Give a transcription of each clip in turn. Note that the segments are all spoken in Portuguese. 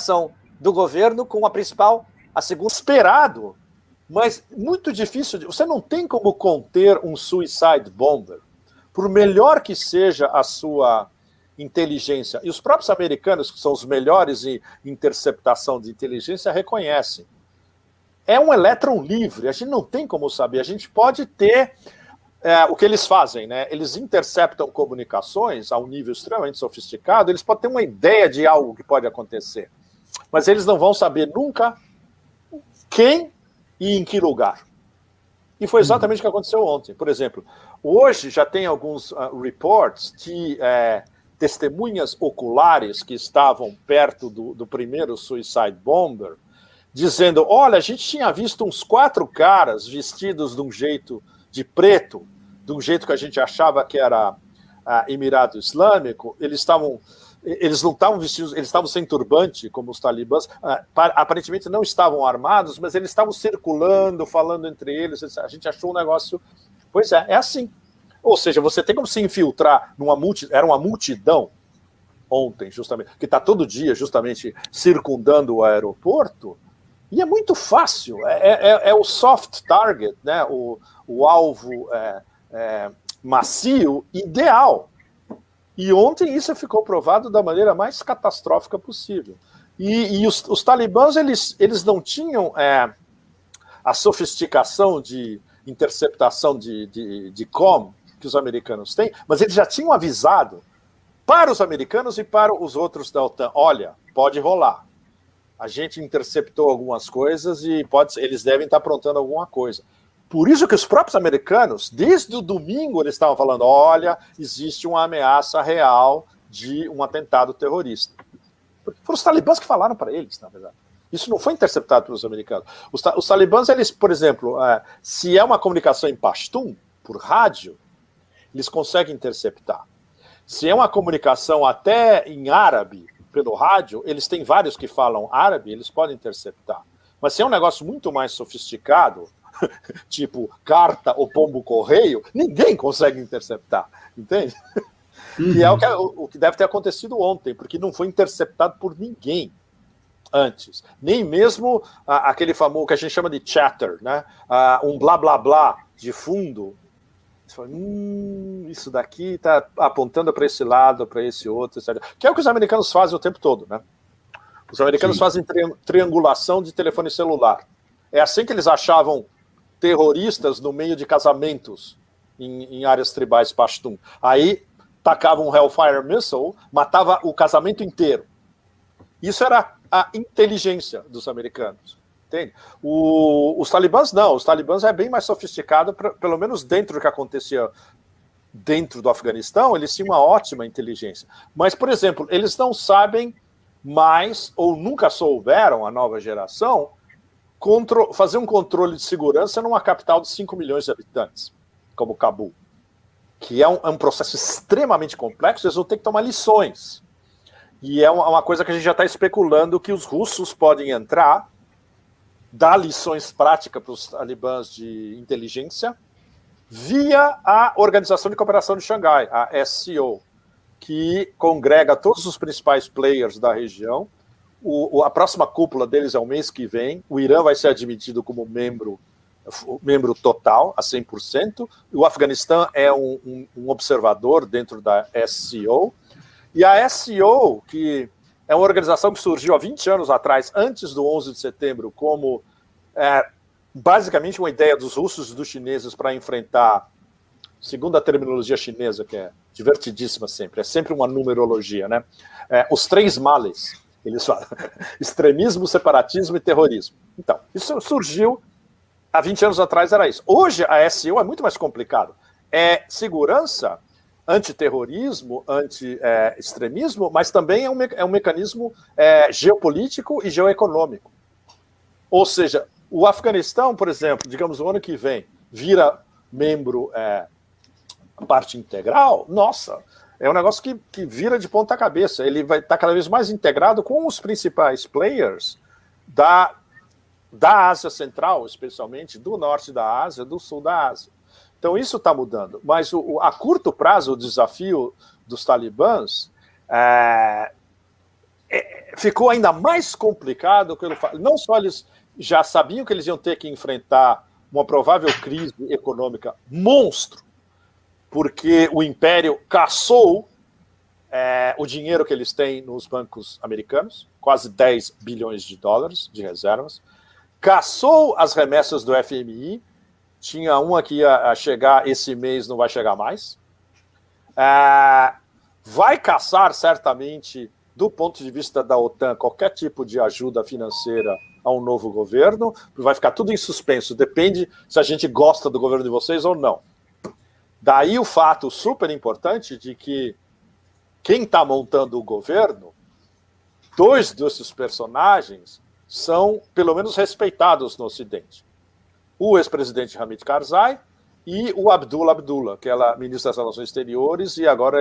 ação do governo com a segunda esperado, mas muito difícil. Você não tem como conter um suicide bomber, por melhor que seja a sua inteligência. E os próprios americanos, que são os melhores em interceptação de inteligência, reconhecem. É um elétron livre, a gente não tem como saber. A gente pode ter o que eles fazem, né? Eles interceptam comunicações a um nível extremamente sofisticado, eles podem ter uma ideia de algo que pode acontecer, mas eles não vão saber nunca quem e em que lugar. E foi exatamente o que aconteceu ontem. Por exemplo, hoje já tem alguns reports de testemunhas oculares que estavam perto do primeiro suicide bomber, dizendo, olha, a gente tinha visto uns 4 caras vestidos de um jeito de preto, de um jeito que a gente achava que era Emirado Islâmico, eles não estavam vestidos, eles estavam sem turbante, como os talibãs, aparentemente não estavam armados, mas eles estavam circulando, falando entre eles, a gente achou um negócio... Pois é assim. Ou seja, você tem como se infiltrar era uma multidão ontem, justamente, que está todo dia, justamente, circundando o aeroporto, e é muito fácil, é o soft target, né? O alvo macio ideal. E ontem isso ficou provado da maneira mais catastrófica possível. E os talibãs, eles não tinham a sofisticação de interceptação de comm que os americanos têm, mas eles já tinham avisado para os americanos e para os outros da OTAN, olha, pode rolar. A gente interceptou algumas coisas e eles devem estar aprontando alguma coisa. Por isso que os próprios americanos, desde o domingo, eles estavam falando, olha, existe uma ameaça real de um atentado terrorista. Foram os talibãs que falaram para eles, na verdade. Isso não foi interceptado pelos americanos. Os talibãs, eles, por exemplo, se é uma comunicação em pashtun, por rádio, eles conseguem interceptar. Se é uma comunicação até em árabe, pelo rádio, eles têm vários que falam árabe, eles podem interceptar. Mas se é um negócio muito mais sofisticado, tipo carta ou pombo-correio, ninguém consegue interceptar, entende? E é o que deve ter acontecido ontem, porque não foi interceptado por ninguém antes. Nem mesmo aquele famoso que a gente chama de chatter, né? Um blá-blá-blá de fundo. Isso daqui está apontando para esse lado, para esse outro, etc. Que é o que os americanos fazem o tempo todo, né? Os americanos fazem triangulação de telefone celular. É assim que eles achavam terroristas no meio de casamentos em áreas tribais pashtun. Aí tacavam um Hellfire Missile, matava o casamento inteiro. Isso era a inteligência dos americanos. Entende? Os talibãs não, os talibãs é bem mais sofisticado, pelo menos dentro do que acontecia dentro do Afeganistão, eles tinham uma ótima inteligência. Mas, por exemplo, eles não sabem mais, ou nunca souberam, a nova geração, fazer um controle de segurança numa capital de 5 milhões de habitantes, como Cabul, que é um processo extremamente complexo, eles vão ter que tomar lições. E é uma coisa que a gente já está especulando que os russos podem entrar, dar lições práticas para os talibãs de inteligência via a Organização de Cooperação de Xangai, a SCO, que congrega todos os principais players da região. A próxima cúpula deles é o mês que vem. O Irã vai ser admitido como membro total, a 100%. O Afeganistão é um observador dentro da SCO. E a SCO, que é uma organização que surgiu há 20 anos atrás, antes do 11 de setembro, como basicamente uma ideia dos russos e dos chineses para enfrentar, segundo a terminologia chinesa, que é divertidíssima sempre, é sempre uma numerologia, né? Os 3 males, eles falam, extremismo, separatismo e terrorismo. Então, isso surgiu há 20 anos atrás, era isso. Hoje a SCO é muito mais complicado. É segurança, antiterrorismo, anti-extremismo, mas também é um mecanismo geopolítico e geoeconômico. Ou seja, o Afeganistão, por exemplo, digamos, o ano que vem, vira membro parte integral, nossa, é um negócio que vira de ponta cabeça. Ele vai estar cada vez mais integrado com os principais players da Ásia Central, especialmente, do norte da Ásia, do sul da Ásia. Então isso está mudando. Mas a curto prazo, o desafio dos talibãs ficou ainda mais complicado. Não só eles já sabiam que eles iam ter que enfrentar uma provável crise econômica monstro, porque o Império caçou o dinheiro que eles têm nos bancos americanos, quase 10 bilhões de dólares de reservas, caçou as remessas do FMI, tinha uma que ia chegar esse mês, não vai chegar mais, vai caçar certamente, do ponto de vista da OTAN, qualquer tipo de ajuda financeira a um novo governo, vai ficar tudo em suspenso, depende se a gente gosta do governo de vocês ou não. Daí o fato super importante de que quem está montando o governo, dois desses personagens são, pelo menos, respeitados no Ocidente. O ex-presidente Hamid Karzai e o Abdullah, que era ministro das Relações Exteriores, e agora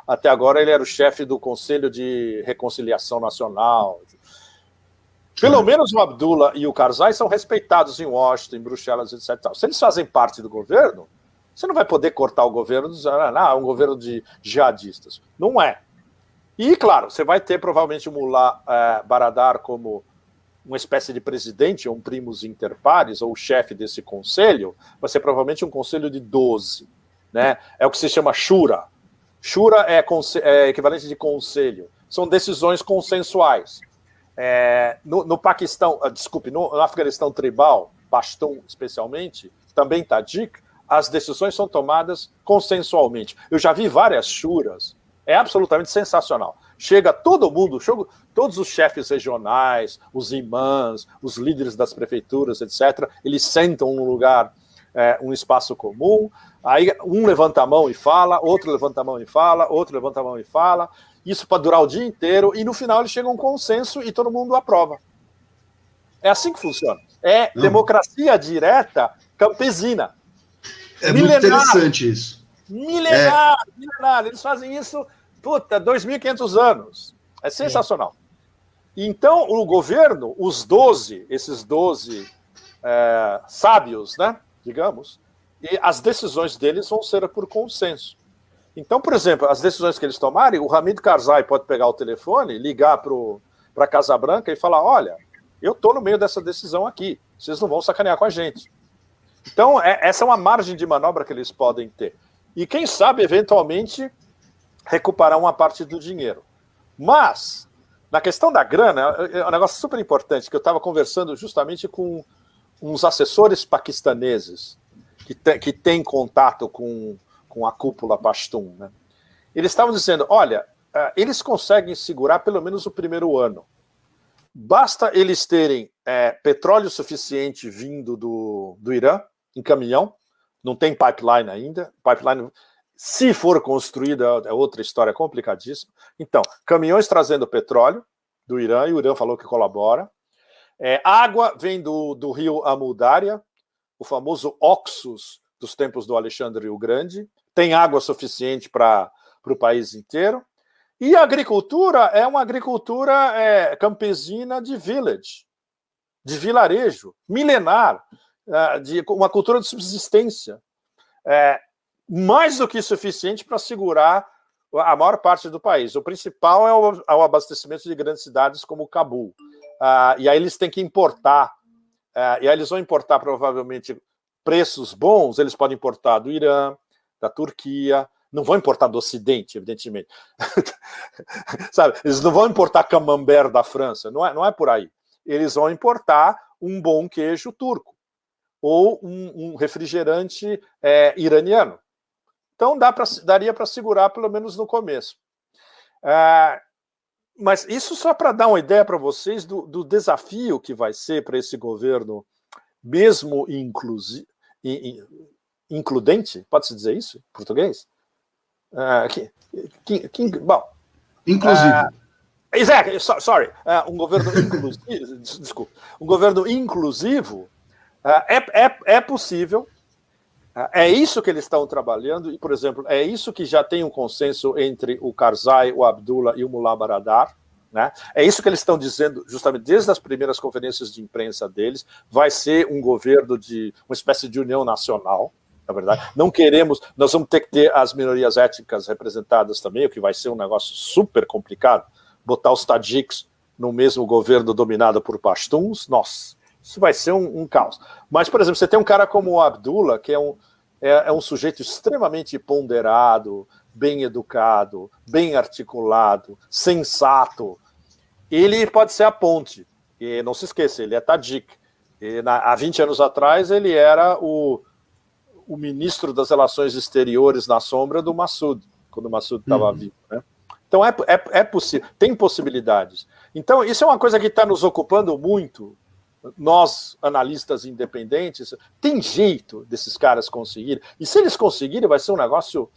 até agora ele era o chefe do Conselho de Reconciliação Nacional. Pelo menos o Abdullah e o Karzai são respeitados em Washington, em Bruxelas, etc. Se eles fazem parte do governo, você não vai poder cortar o governo dizendo, é um governo de jihadistas. Não é. E, claro, você vai ter provavelmente o Mullah Baradar como uma espécie de presidente, ou um primus inter pares, ou o chefe desse conselho, vai ser provavelmente um conselho de 12. Né? É o que se chama Shura. Shura é equivalente de conselho. São decisões consensuais. No Paquistão, no Afeganistão tribal, Pashtun especialmente, também Tajik, as decisões são tomadas consensualmente. Eu já vi várias shuras, é absolutamente sensacional. Chega todo mundo, todos os chefes regionais, os imãs, os líderes das prefeituras, etc., eles sentam num lugar, um espaço comum, aí um levanta a mão e fala, outro levanta a mão e fala, outro levanta a mão e fala, isso pode durar o dia inteiro, e no final eles chegam a um consenso e todo mundo aprova. É assim que funciona. Democracia direta campesina. É muito interessante isso. Milenar. Eles fazem isso, 2.500 anos. É sensacional. Então, o governo, esses 12 sábios, né, digamos, e as decisões deles vão ser por consenso. Então, por exemplo, as decisões que eles tomarem, o Hamid Karzai pode pegar o telefone, ligar para a Casa Branca e falar, olha, eu estou no meio dessa decisão aqui, vocês não vão sacanear com a gente. Então, essa é uma margem de manobra que eles podem ter. E quem sabe, eventualmente, recuperar uma parte do dinheiro. Mas, na questão da grana, é um negócio super importante, que eu estava conversando justamente com uns assessores paquistaneses que têm contato com a cúpula Pashtun. Né? Eles estavam dizendo, olha, eles conseguem segurar pelo menos o primeiro ano. Basta eles terem petróleo suficiente vindo do Irã, em caminhão, não tem pipeline ainda, pipeline, se for construída, é outra história complicadíssima. Então, caminhões trazendo petróleo do Irã, e o Irã falou que colabora. Água vem do rio Amu Darya, o famoso Oxus dos tempos do Alexandre o Grande, tem água suficiente para o país inteiro. E a agricultura é uma agricultura campesina de village, de vilarejo, milenar, de uma cultura de subsistência, mais do que suficiente para segurar a maior parte do país. O principal é o abastecimento de grandes cidades como Cabul. E aí eles têm que importar, e aí eles vão importar provavelmente preços bons, eles podem importar do Irã, da Turquia, não vão importar do Ocidente, evidentemente. Sabe? Eles não vão importar camembert da França, não é por aí. Eles vão importar um bom queijo turco ou um refrigerante iraniano. Então daria para segurar pelo menos no começo. Mas isso só para dar uma ideia para vocês do desafio que vai ser para esse governo, mesmo includente, pode-se dizer isso em português? Bom, inclusivo. Um governo inclusivo. Desculpa. Um governo inclusivo é possível. É isso que eles estão trabalhando, e, por exemplo, é isso que já tem um consenso entre o Karzai, o Abdullah e o Mullah Baradar. Né? É isso que eles estão dizendo, justamente desde as primeiras conferências de imprensa deles. Vai ser um governo de uma espécie de união nacional, na verdade. Nós vamos ter que ter as minorias étnicas representadas também, o que vai ser um negócio super complicado, botar os tajiks no mesmo governo dominado por pashtuns, nossa, isso vai ser um caos. Mas, por exemplo, você tem um cara como o Abdullah, que é um sujeito extremamente ponderado, bem educado, bem articulado, sensato. Ele pode ser a ponte. E não se esqueça, ele é tajik. Há 20 anos atrás, ele era o ministro das Relações Exteriores na sombra do Massoud, quando o Massoud estava vivo, né? Então é possível, tem possibilidades. Então isso é uma coisa que está nos ocupando muito, nós, analistas independentes. Tem jeito desses caras conseguirem, e se eles conseguirem, vai ser um negócio,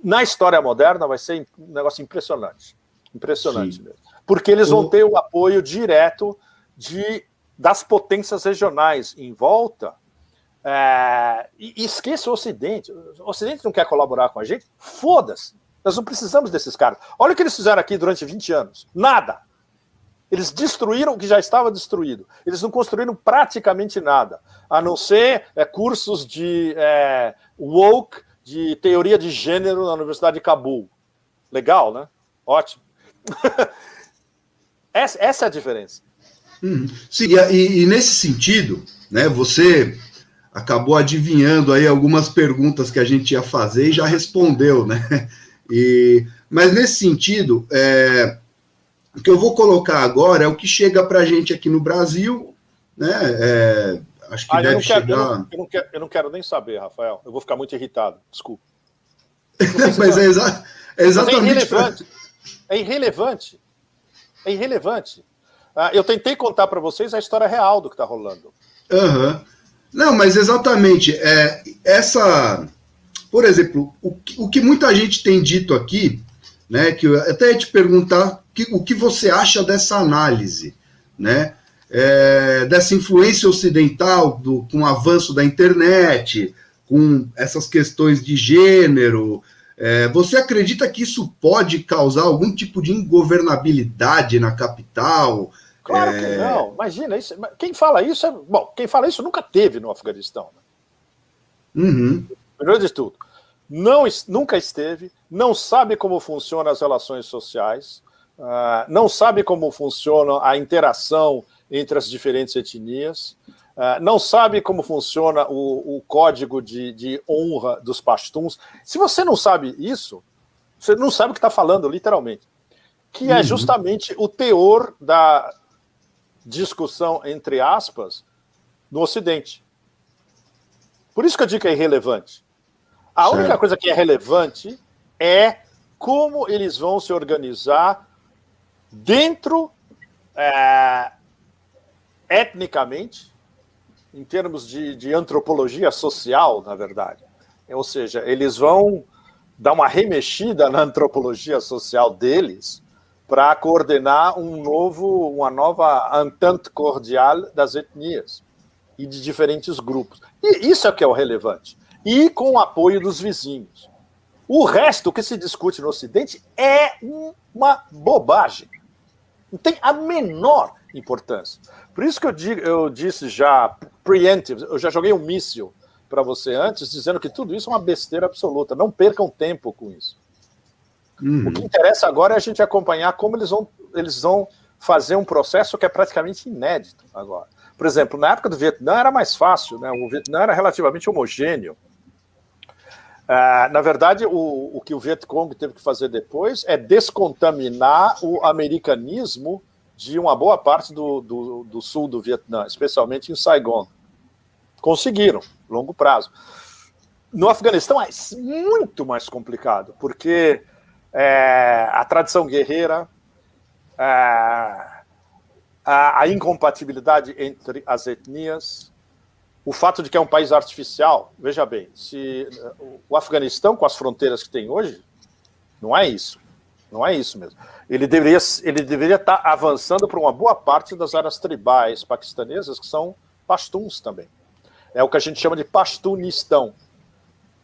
na história moderna, vai ser um negócio impressionante. Impressionante mesmo. Porque eles vão ter o apoio direto das potências regionais em volta. E esqueça o Ocidente. O Ocidente não quer colaborar com a gente? Foda-se. Nós não precisamos desses caras. Olha o que eles fizeram aqui durante 20 anos. Nada. Eles destruíram o que já estava destruído. Eles não construíram praticamente nada, a não ser cursos de woke, de teoria de gênero na Universidade de Cabul. Legal, né? Ótimo. Essa é a diferença. Sim, e nesse sentido, né, você acabou adivinhando aí algumas perguntas que a gente ia fazer e já respondeu, né? Mas nesse sentido, o que eu vou colocar agora é o que chega para a gente aqui no Brasil, né? Acho que deve chegar... Eu não quero nem saber, Rafael. Eu vou ficar muito irritado, desculpa. Mas é exatamente... É irrelevante. É irrelevante. Eu tentei contar para vocês a história real do que está rolando. Não, mas exatamente. Por exemplo, o que muita gente tem dito aqui, né, que eu até ia te perguntar o que você acha dessa análise, né, dessa influência ocidental com o avanço da internet, com essas questões de gênero. Você acredita que isso pode causar algum tipo de ingovernabilidade na capital? Claro que não. Imagina, quem fala isso quem fala isso nunca teve no Afeganistão. Primeiro de tudo, nunca esteve, não sabe como funcionam as relações sociais, não sabe como funciona a interação entre as diferentes etnias, não sabe como funciona o código de honra dos pashtuns. Se você não sabe isso, você não sabe o que está falando, literalmente. Que é justamente o teor da discussão, entre aspas, no Ocidente. Por isso que eu digo que é irrelevante. A única coisa que é relevante é como eles vão se organizar dentro, etnicamente, em termos de antropologia social, na verdade. Ou seja, eles vão dar uma remexida na antropologia social deles para coordenar uma nova entente cordial das etnias e de diferentes grupos. E isso é que é o relevante. E com o apoio dos vizinhos. O resto que se discute no Ocidente é uma bobagem. Não tem a menor importância. Por isso que eu disse já, preemptive, eu já joguei um míssil para você antes, dizendo que tudo isso é uma besteira absoluta. Não percam tempo com isso. O que interessa agora é a gente acompanhar como eles vão fazer um processo que é praticamente inédito agora. Por exemplo, na época do Vietnã era mais fácil, né? O Vietnã era relativamente homogêneo. Na verdade, o que o Vietcong teve que fazer depois é descontaminar o americanismo de uma boa parte do sul do Vietnã, especialmente em Saigon. Conseguiram, longo prazo. No Afeganistão é muito mais complicado, porque a tradição guerreira, a incompatibilidade entre as etnias, o fato de que é um país artificial. Veja bem, se o Afeganistão, com as fronteiras que tem hoje, não é isso. Não é isso mesmo. Ele deveria estar avançando para uma boa parte das áreas tribais paquistanesas, que são pashtuns também. É o que a gente chama de Pashtunistão.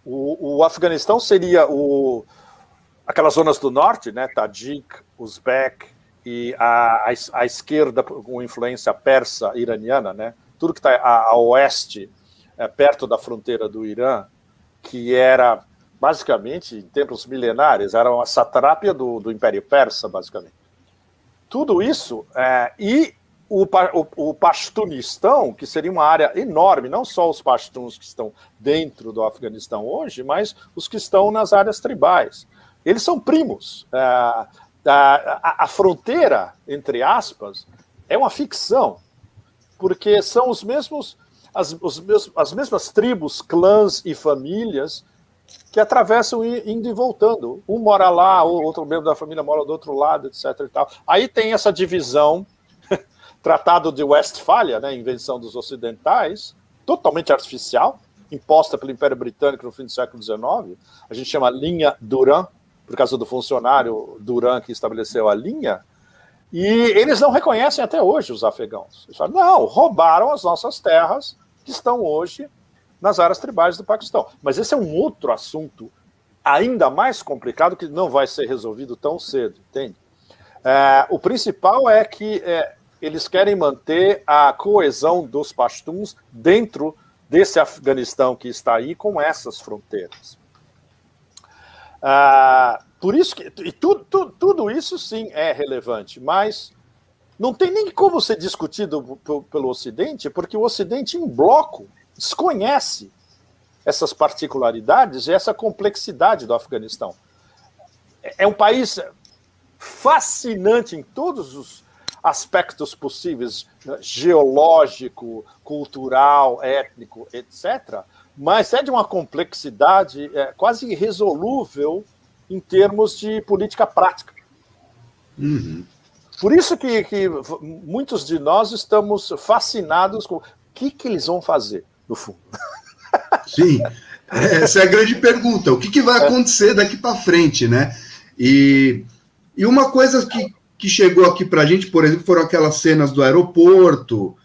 O Afeganistão seria aquelas zonas do norte, né, Tajik, Uzbek, e a esquerda com influência persa iraniana, né, tudo que está a oeste, perto da fronteira do Irã, que era, basicamente, em tempos milenares, era uma satrápia do Império Persa, basicamente. tudo isso, e o Paxtunistão, que seria uma área enorme, não só os paxtuns que estão dentro do Afeganistão hoje, mas os que estão nas áreas tribais. Eles são primos. A fronteira, entre aspas, é uma ficção, porque são as mesmas tribos, clãs e famílias que atravessam indo e voltando. Um mora lá, o outro membro da família mora do outro lado, etc. E tal. Aí tem essa divisão, Tratado de Westfália, né, invenção dos ocidentais, totalmente artificial, imposta pelo Império Britânico no fim do século XIX. A gente chama linha Duran, por causa do funcionário Duran que estabeleceu a linha, e eles não reconhecem até hoje os afegãos. Eles falam, não, roubaram as nossas terras que estão hoje nas áreas tribais do Paquistão. Mas esse é um outro assunto ainda mais complicado que não vai ser resolvido tão cedo, entende? O principal é que eles querem manter a coesão dos paxtuns dentro desse Afeganistão que está aí com essas fronteiras. Por isso que tudo isso sim é relevante, mas não tem nem como ser discutido pelo Ocidente, porque o Ocidente em bloco desconhece essas particularidades e essa complexidade do Afeganistão. É um país fascinante em todos os aspectos possíveis, geológico, cultural, étnico, etc., mas é de uma complexidade quase irresolúvel em termos de política prática. Uhum. Por isso que muitos de nós estamos fascinados com o que eles vão fazer, no fundo. Sim, essa é a grande pergunta. O que vai acontecer daqui para frente, né? E uma coisa que chegou aqui para a gente, por exemplo, foram aquelas cenas do aeroporto,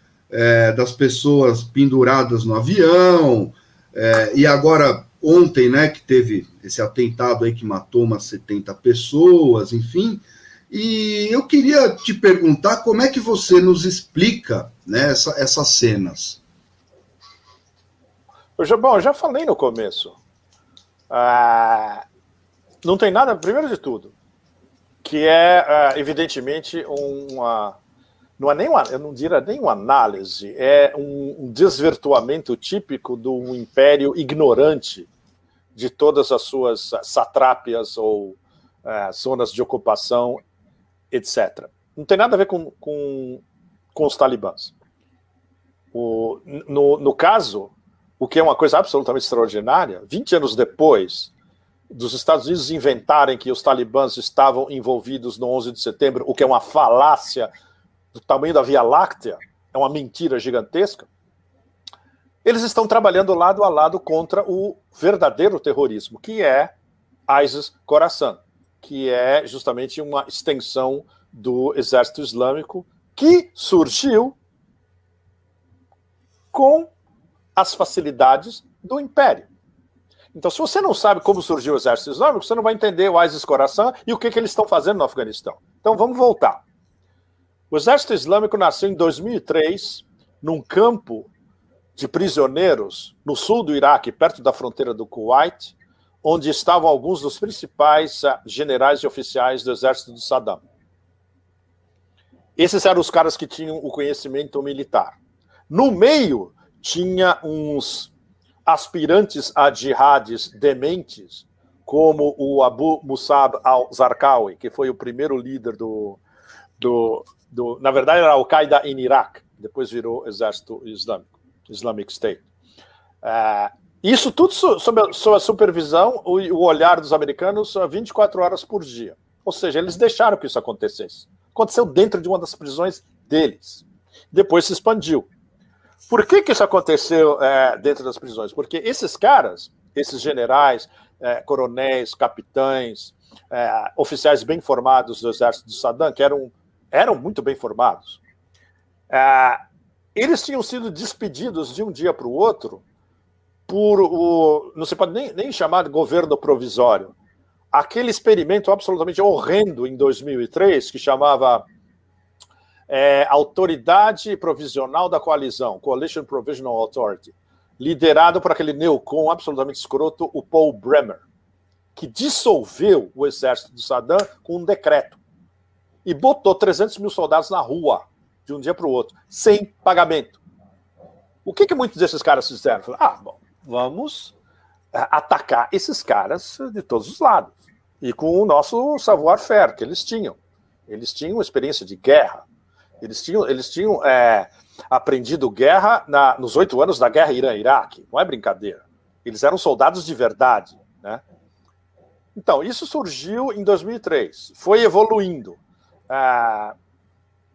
das pessoas penduradas no avião, e agora, ontem, né, que teve esse atentado aí que matou umas 70 pessoas, enfim. E eu queria te perguntar como é que você nos explica, né, essas cenas. Eu já falei no começo. Não tem nada, primeiro de tudo, que evidentemente, não é eu não diria nem uma análise, é um desvirtuamento típico do império ignorante de todas as suas satrápias ou zonas de ocupação, etc. Não tem nada a ver com os talibãs. No caso, o que é uma coisa absolutamente extraordinária, 20 anos depois dos Estados Unidos inventarem que os talibãs estavam envolvidos no 11 de setembro, o que é uma falácia do tamanho da Via Láctea, é uma mentira gigantesca, eles estão trabalhando lado a lado contra o verdadeiro terrorismo, que é ISIS-Khorasan, que é justamente uma extensão do Exército Islâmico que surgiu com as facilidades do Império. Então, se você não sabe como surgiu o Exército Islâmico, você não vai entender o ISIS-Khorasan e o que eles estão fazendo no Afeganistão. Então, vamos voltar. O Exército Islâmico nasceu em 2003, num campo de prisioneiros no sul do Iraque, perto da fronteira do Kuwait, onde estavam alguns dos principais generais e oficiais do exército do Saddam. Esses eram os caras que tinham o conhecimento militar. No meio, tinha uns aspirantes a jihadis dementes, como o Abu Musab al-Zarqawi, que foi o primeiro líder na verdade era a Al-Qaeda em Iraque, depois virou Exército Islâmico, Islamic State. Isso tudo sob a supervisão e o olhar dos americanos 24 horas por dia. Ou seja, eles deixaram que isso acontecesse. Aconteceu dentro de uma das prisões deles. Depois se expandiu. Por que isso aconteceu dentro das prisões? Porque esses caras, esses generais, coronéis, capitães, oficiais bem formados do exército do Saddam, que eram muito bem formados, eles tinham sido despedidos de um dia para o outro não se pode nem chamar de governo provisório. Aquele experimento absolutamente horrendo em 2003, que chamava Autoridade Provisional da Coalizão, Coalition Provisional Authority, liderado por aquele neocon absolutamente escroto, o Paul Bremer, que dissolveu o exército do Saddam com um decreto. e botou 300 mil soldados na rua, de um dia para o outro, sem pagamento. O que muitos desses caras fizeram? Falaram, bom, vamos atacar esses caras de todos os lados. E com o nosso savoir-faire que eles tinham. Eles tinham experiência de guerra. Eles tinham aprendido guerra nos 8 anos da guerra Irã-Iraque. Não é brincadeira. Eles eram soldados de verdade, né? Então, isso surgiu em 2003. Foi evoluindo.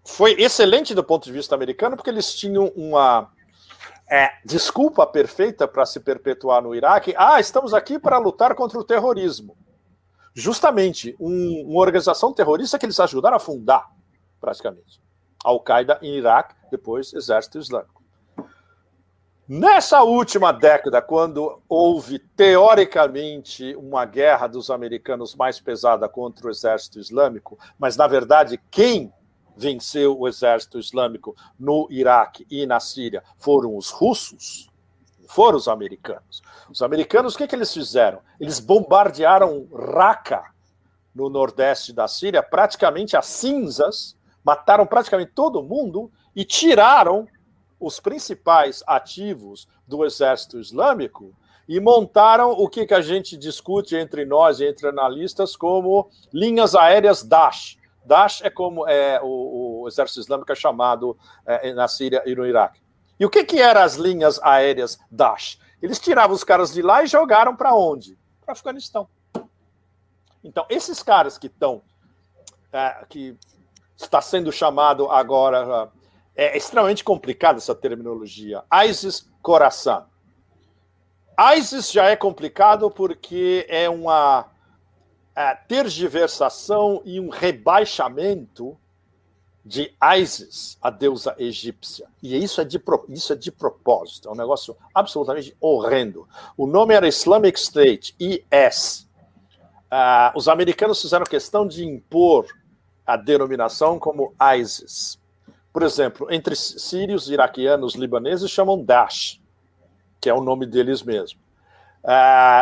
Foi excelente do ponto de vista americano, porque eles tinham uma desculpa perfeita para se perpetuar no Iraque. Estamos aqui para lutar contra o terrorismo. Justamente, uma organização terrorista que eles ajudaram a fundar, praticamente. Al-Qaeda em Iraque, depois Exército Islâmico. Nessa última década, quando houve, teoricamente, uma guerra dos americanos mais pesada contra o Exército Islâmico, mas, na verdade, quem venceu o Exército Islâmico no Iraque e na Síria foram os russos, foram os americanos. Os americanos, o que eles fizeram? Eles bombardearam Raqqa, no nordeste da Síria, praticamente as cinzas, mataram praticamente todo mundo e tiraram os principais ativos do Exército Islâmico e montaram o que a gente discute entre nós e entre analistas como linhas aéreas Daesh. Daesh é como o Exército Islâmico é chamado na Síria e no Iraque. E o que eram as linhas aéreas Daesh? Eles tiravam os caras de lá e jogaram para onde? Para o Afeganistão. Então, esses caras que estão... que está sendo chamado agora... É extremamente complicada essa terminologia. ISIS, Khorasan. ISIS já é complicado porque é uma tergiversação e um rebaixamento de Isis, a deusa egípcia. E isso é de propósito. É um negócio absolutamente horrendo. O nome era Islamic State, IS. Os americanos fizeram questão de impor a denominação como ISIS. Por exemplo, entre sírios, iraquianos, libaneses, chamam Daesh, que é o nome deles mesmo.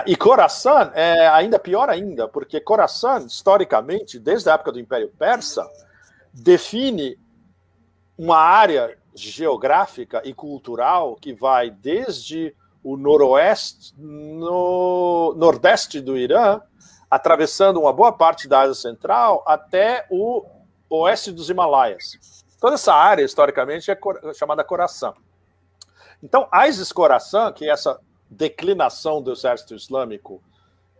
E Khorasan é ainda pior ainda, porque Khorasan, historicamente, desde a época do Império Persa, define uma área geográfica e cultural que vai desde o nordeste do Irã, atravessando uma boa parte da Ásia Central, até o oeste dos Himalaias. Toda essa área, historicamente, é chamada Khorasan. Então, ISIS Khorasan, que é essa declinação do Exército Islâmico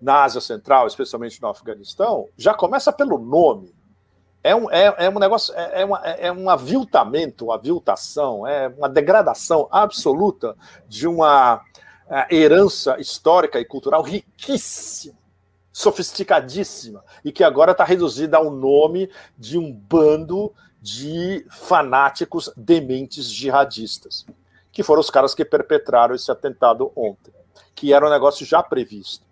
na Ásia Central, especialmente no Afeganistão, já começa pelo nome. É um negócio, um aviltamento, uma aviltação, é uma degradação absoluta de uma herança histórica e cultural riquíssima, sofisticadíssima, e que agora está reduzida ao nome de um bando de fanáticos dementes jihadistas, que foram os caras que perpetraram esse atentado ontem, que era um negócio já previsto.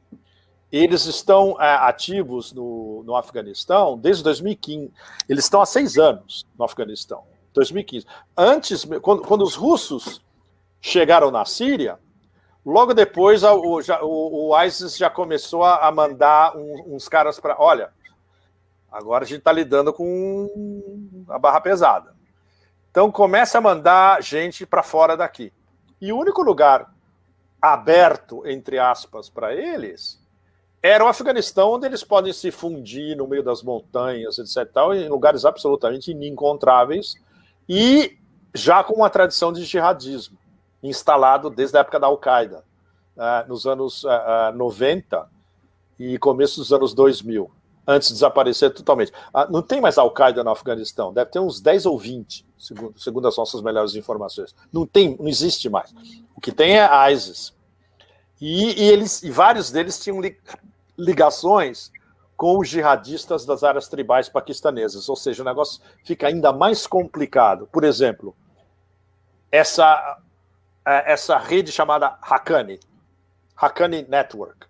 Eles estão ativos no Afeganistão desde 2015. Eles estão há 6 anos no Afeganistão, 2015. Antes, quando os russos chegaram na Síria, logo depois o ISIS já começou a mandar uns caras para... Olha, agora a gente está lidando com a barra pesada. Então começa a mandar gente para fora daqui. E o único lugar aberto, entre aspas, para eles era o Afeganistão, onde eles podem se fundir no meio das montanhas, etc., em lugares absolutamente inencontráveis, e já com uma tradição de jihadismo, instalado desde a época da Al-Qaeda, nos anos 90 e começo dos anos 2000, antes de desaparecer totalmente. Não tem mais Al-Qaeda no Afeganistão, deve ter uns 10 ou 20, segundo as nossas melhores informações. Não existe mais. O que tem é a ISIS. E vários deles tinham ligações com os jihadistas das áreas tribais paquistanesas, ou seja, o negócio fica ainda mais complicado. Por exemplo, essa rede chamada Haqqani Network,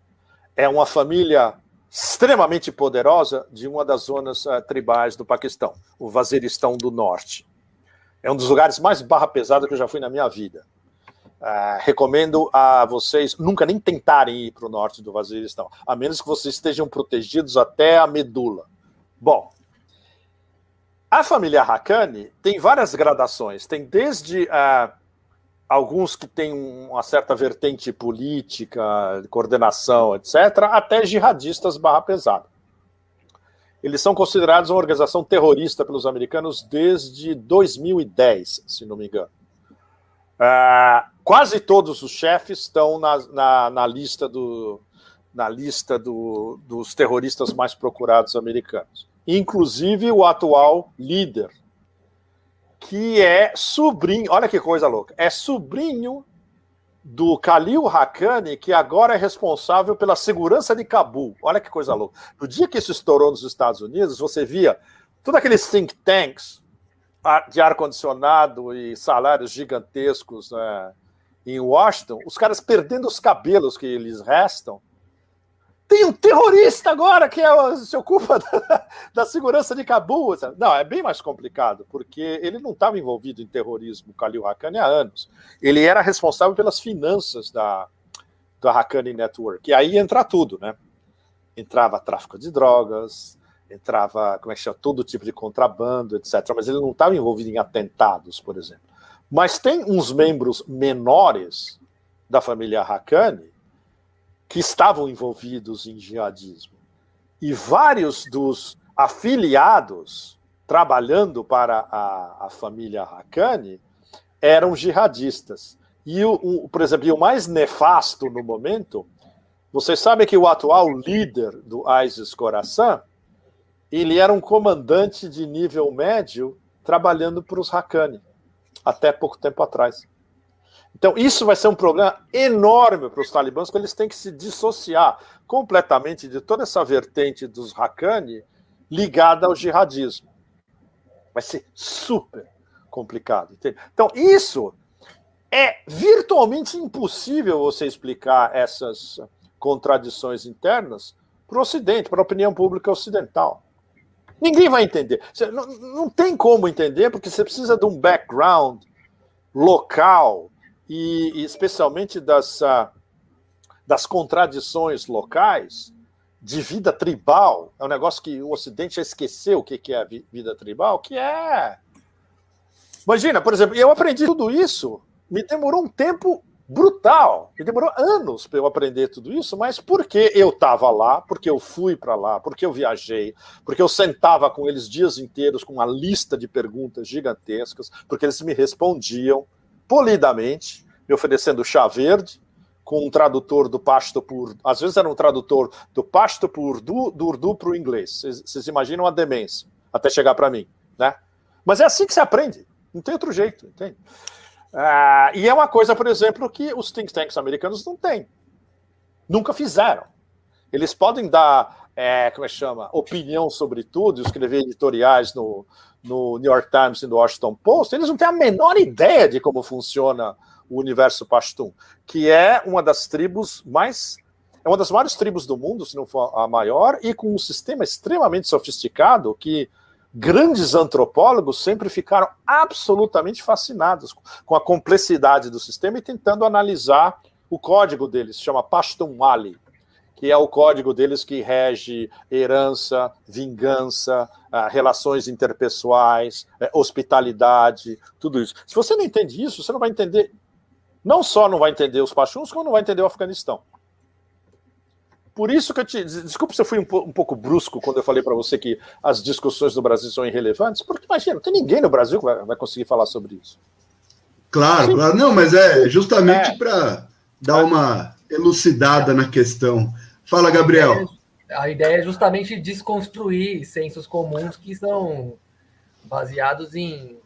é uma família extremamente poderosa de uma das zonas tribais do Paquistão, o Waziristão do Norte. É um dos lugares mais barra pesada que eu já fui na minha vida. Recomendo a vocês nunca nem tentarem ir para o norte do Waziristão, a menos que vocês estejam protegidos até a medula. Bom, A família Haqqani tem várias gradações. Tem desde alguns que têm uma certa vertente política, coordenação, etc., até jihadistas barra pesada. Eles são considerados uma organização terrorista pelos americanos desde 2010, se não me engano. Quase todos os chefes estão na lista dos terroristas mais procurados americanos. Inclusive o atual líder, que é sobrinho, olha que coisa louca, é sobrinho do Khalil Haqqani, que agora é responsável pela segurança de Cabul. Olha que coisa louca. No dia que isso estourou nos Estados Unidos, você via todos aqueles think tanks de ar-condicionado e salários gigantescos, né, em Washington, os caras perdendo os cabelos que lhes restam. Tem um terrorista agora que se ocupa da segurança de Cabul. Não, é bem mais complicado, porque ele não estava envolvido em terrorismo, o Khalil Haqqani, há anos. Ele era responsável pelas finanças da Haqqani Network. E aí entra tudo, né? Entrava tráfico de drogas, entrava, como é que chama, todo tipo de contrabando, etc. Mas ele não estava envolvido em atentados, por exemplo. Mas tem uns membros menores da família Haqqani que estavam envolvidos em jihadismo. E vários dos afiliados trabalhando para a família Haqqani eram jihadistas. E, por exemplo, o mais nefasto no momento, vocês sabem que o atual líder do ISIS-Khorasan, ele era um comandante de nível médio trabalhando para os Haqqani, até pouco tempo atrás. Então, isso vai ser um problema enorme para os talibãs, porque eles têm que se dissociar completamente de toda essa vertente dos Haqqani ligada ao jihadismo. Vai ser super complicado. Entende? Então, isso é virtualmente impossível você explicar essas contradições internas para o Ocidente, para a opinião pública ocidental. Ninguém vai entender. Não tem como entender, porque você precisa de um background local, e especialmente das contradições locais, de vida tribal. É um negócio que o Ocidente já esqueceu o que é a vida tribal, que é... Imagina, por exemplo, eu aprendi tudo isso, me demorou um tempo brutal, me demorou anos para eu aprender tudo isso, mas porque eu estava lá, porque eu fui para lá, porque eu viajei, porque eu sentava com eles dias inteiros com uma lista de perguntas gigantescas, porque eles me respondiam polidamente, me oferecendo chá verde, com um tradutor do pashto para o urdu. Às vezes era um tradutor do pashto para o urdu, do urdu para o inglês. Vocês imaginam a demência, até chegar para mim, né? Mas é assim que se aprende, não tem outro jeito, entende? E é uma coisa, por exemplo, que os think tanks americanos não têm. Nunca fizeram. Eles podem dar, como é que chama, opinião sobre tudo, escrever editoriais no New York Times e no Washington Post. Eles não têm a menor ideia de como funciona o universo Pashtun, que é uma das tribos mais... É uma das maiores tribos do mundo, se não for a maior, e com um sistema extremamente sofisticado que grandes antropólogos sempre ficaram absolutamente fascinados com a complexidade do sistema e tentando analisar o código deles, se chama Pashtunwali, que é o código deles que rege herança, vingança, relações interpessoais, hospitalidade, tudo isso. Se você não entende isso, você não vai entender, não só não vai entender os Pashtuns, como não vai entender o Afeganistão. Por isso que eu te... Desculpa se eu fui um pouco brusco quando eu falei para você que as discussões no Brasil são irrelevantes, porque imagina, não tem ninguém no Brasil que vai conseguir falar sobre isso. Claro, claro. Não, mas é justamente para dar uma elucidada na questão. Fala, Gabriel. A ideia é justamente desconstruir sensos comuns que são baseados em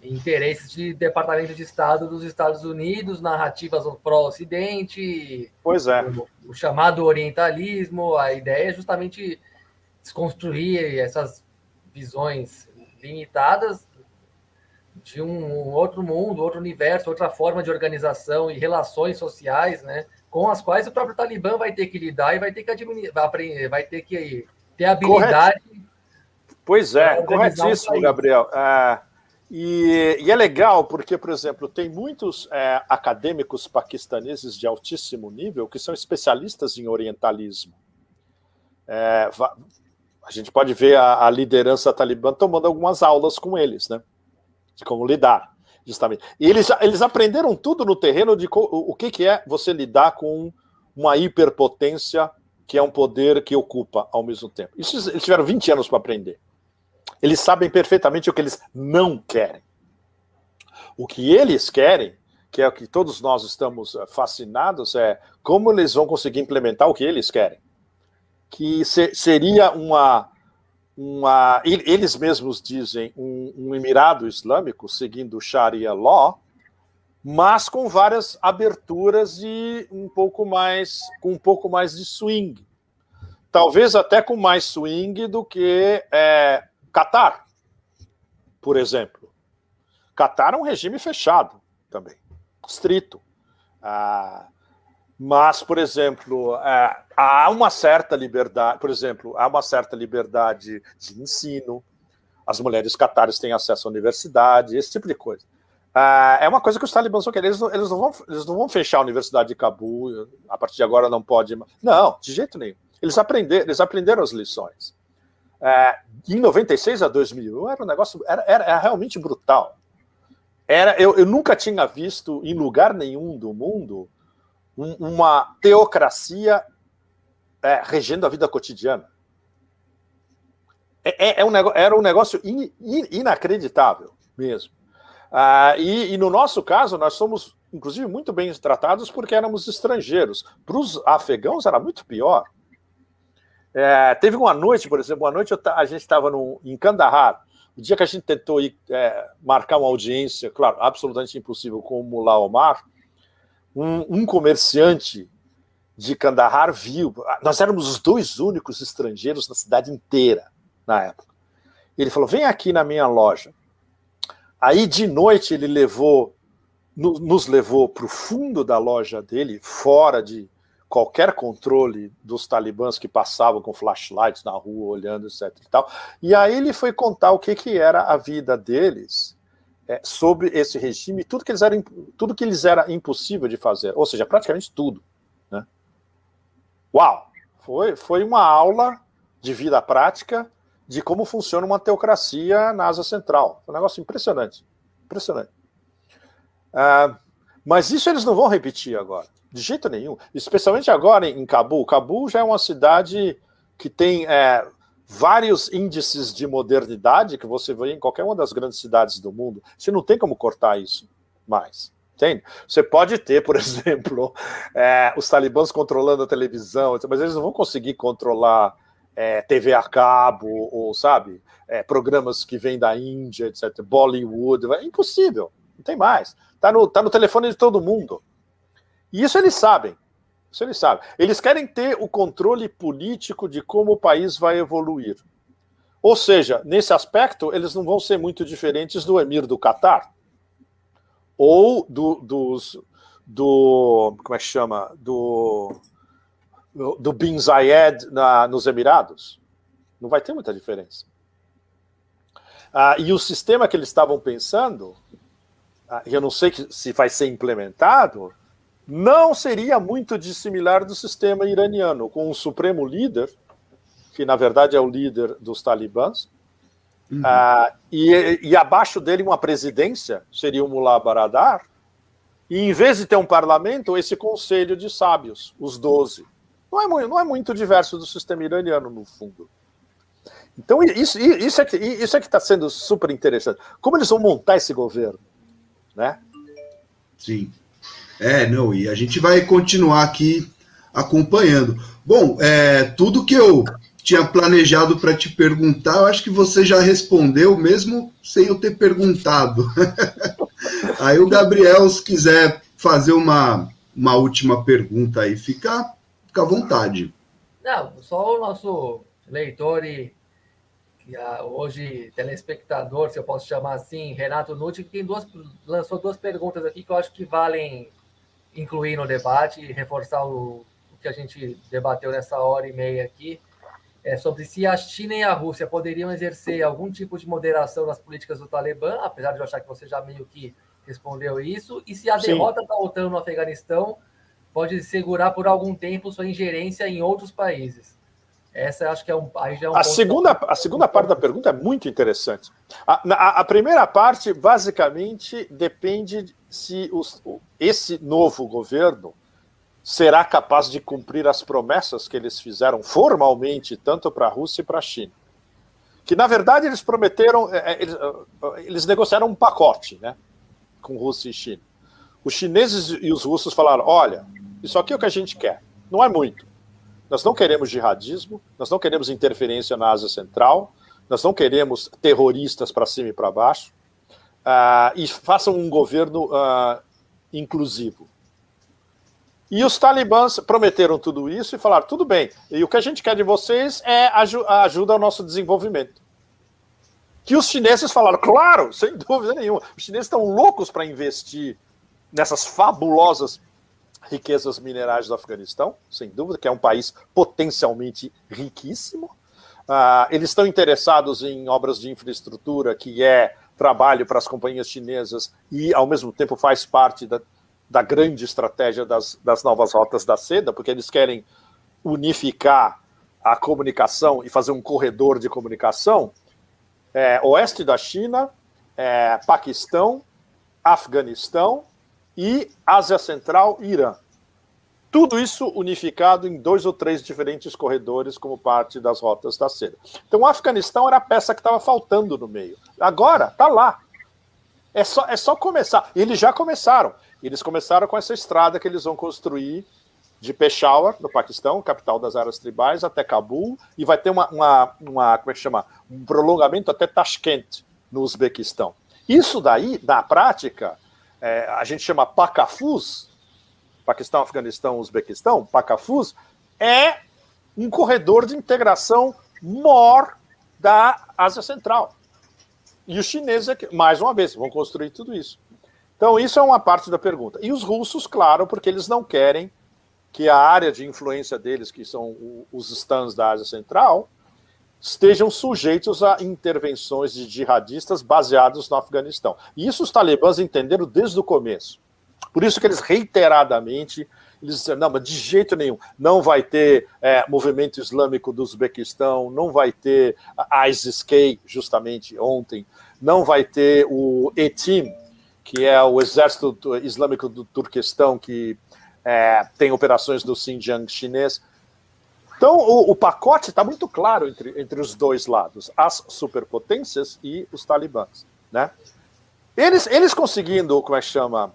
interesses de Departamento de Estado dos Estados Unidos, narrativas pró-Ocidente, pois é. O chamado orientalismo. A ideia é justamente desconstruir essas visões limitadas de um outro mundo, outro universo, outra forma de organização e relações sociais, né, com as quais o próprio Talibã vai ter que lidar e vai ter que vai ter que ter habilidade. Pois é, corretíssimo, Gabriel. E é legal porque, por exemplo, tem muitos acadêmicos paquistaneses de altíssimo nível que são especialistas em orientalismo. A gente pode ver a liderança talibã tomando algumas aulas com eles, né? De como lidar, justamente. E eles aprenderam tudo no terreno de o que é você lidar com uma hiperpotência que é um poder que ocupa ao mesmo tempo. Isso eles tiveram 20 anos para aprender. Eles sabem perfeitamente o que eles não querem. O que eles querem, que é o que todos nós estamos fascinados, é como eles vão conseguir implementar o que eles querem. Que seria eles mesmos dizem, um Emirado Islâmico, seguindo o Sharia Law, mas com várias aberturas e com um pouco mais de swing. Talvez até com mais swing do que Catar, por exemplo. Catar é um regime fechado também, estrito. Mas, por exemplo, há uma certa liberdade, por exemplo, há uma certa liberdade de ensino, as mulheres catares têm acesso à universidade, esse tipo de coisa. É uma coisa que os talibãs vão querer. Eles não vão fechar a Universidade de Cabul, a partir de agora não pode. Não, de jeito nenhum. Eles aprenderam as lições. Em 96 a 2001 era um negócio, era realmente brutal. Eu nunca tinha visto em lugar nenhum do mundo uma teocracia regendo a vida cotidiana. Era um negócio inacreditável mesmo. E no nosso caso, nós somos, inclusive, muito bem tratados porque éramos estrangeiros. Para os afegãos era muito pior. Teve uma noite, por exemplo, a gente estava em Kandahar, o dia que a gente tentou marcar uma audiência, claro, absolutamente impossível, com o Mullah Omar, um comerciante de Kandahar viu, nós éramos os 2 únicos estrangeiros na cidade inteira, na época. Ele falou, vem aqui na minha loja. Aí, de noite, ele nos levou para o fundo da loja dele, fora de qualquer controle dos talibãs que passavam com flashlights na rua, olhando, etc. E tal. E aí ele foi contar o que era a vida deles sobre esse regime, tudo que lhes era impossível de fazer, ou seja, praticamente tudo. Né? Uau! Foi uma aula de vida prática de como funciona uma teocracia na Ásia Central. Foi um negócio impressionante. Impressionante. Mas isso eles não vão repetir agora, de jeito nenhum. Especialmente agora em Cabul. Cabul já é uma cidade que tem vários índices de modernidade que você vê em qualquer uma das grandes cidades do mundo. Você não tem como cortar isso mais. Entende? Você pode ter, por exemplo, os talibãs controlando a televisão, mas eles não vão conseguir controlar TV a cabo, ou sabe, programas que vêm da Índia, etc., Bollywood, é impossível, não tem mais. Tá no telefone de todo mundo. E isso eles sabem. Isso eles sabem. Eles querem ter o controle político de como o país vai evoluir. Ou seja, nesse aspecto, eles não vão ser muito diferentes do emir do Catar, ou como é que chama? Do Bin Zayed nos Emirados. Não vai ter muita diferença. E o sistema que eles estavam pensando, eu não sei se vai ser implementado, não seria muito dissimilar do sistema iraniano, com um supremo líder, que na verdade é o líder dos talibãs, e abaixo dele uma presidência, seria o Mullah Baradar, e em vez de ter um parlamento, esse conselho de sábios, os 12. Não é muito diverso do sistema iraniano, no fundo. Então, isso é que está sendo super interessante. Como eles vão montar esse governo? Né? Sim. Não, e a gente vai continuar aqui acompanhando. Bom, tudo que eu tinha planejado para te perguntar, eu acho que você já respondeu, mesmo sem eu ter perguntado. Aí o Gabriel, se quiser fazer uma última pergunta aí, fica à vontade. Não, só o nosso leitor e hoje telespectador, se eu posso chamar assim, Renato Nucci, que lançou 2 perguntas aqui que eu acho que valem incluir no debate e reforçar o que a gente debateu nessa hora e meia aqui, sobre se a China e a Rússia poderiam exercer algum tipo de moderação nas políticas do Talibã, apesar de eu achar que você já meio que respondeu isso, e se a derrota da OTAN no Afeganistão pode segurar por algum tempo sua ingerência em outros países. Essa acho que aí já é um a segunda parte da pergunta é muito interessante. A primeira parte, basicamente, depende se esse novo governo será capaz de cumprir as promessas que eles fizeram formalmente, tanto para a Rússia e para a China. Que, na verdade, eles prometeram, eles negociaram um pacote, né, com Rússia e China. Os chineses e os russos falaram, olha, isso aqui é o que a gente quer, não é muito. Nós não queremos jihadismo, nós não queremos interferência na Ásia Central, nós não queremos terroristas para cima e para baixo, e façam um governo inclusivo. E os talibãs prometeram tudo isso e falaram, tudo bem, e o que a gente quer de vocês é a ajuda ao nosso desenvolvimento. Que os chineses falaram, claro, sem dúvida nenhuma, os chineses estão loucos para investir nessas fabulosas riquezas minerais do Afeganistão, sem dúvida, que é um país potencialmente riquíssimo. Eles estão interessados em obras de infraestrutura, que é trabalho para as companhias chinesas e, ao mesmo tempo, faz parte da grande estratégia das novas rotas da seda, porque eles querem unificar a comunicação e fazer um corredor de comunicação oeste da China, Paquistão, Afeganistão e Ásia Central e Irã. Tudo isso unificado em 2 ou 3 diferentes corredores como parte das rotas da seda. Então o Afeganistão era a peça que estava faltando no meio. Agora, está lá. É só começar. Eles já começaram. Eles começaram com essa estrada que eles vão construir de Peshawar, no Paquistão, capital das áreas tribais, até Cabul, e vai ter como é que chama? Um prolongamento até Tashkent, no Uzbequistão. Isso daí, na prática, a gente chama Pakafuz, Paquistão, Afeganistão, Uzbequistão, Pakafuz, é um corredor de integração maior da Ásia Central. E os chineses, mais uma vez, vão construir tudo isso. Então, isso é uma parte da pergunta. E os russos, claro, porque eles não querem que a área de influência deles, que são os stans da Ásia Central, estejam sujeitos a intervenções de jihadistas baseados no Afeganistão. E isso os talibãs entenderam desde o começo. Por isso que eles reiteradamente disseram, não, mas de jeito nenhum, não vai ter movimento islâmico do Uzbequistão, não vai ter a ISIS-K, justamente ontem, não vai ter o ETIM, que é o Exército Islâmico do Turquestão, que tem operações do Xinjiang chinês. Então, o pacote está muito claro entre os dois lados, as superpotências e os talibãs, né? Eles conseguindo, como é que chama,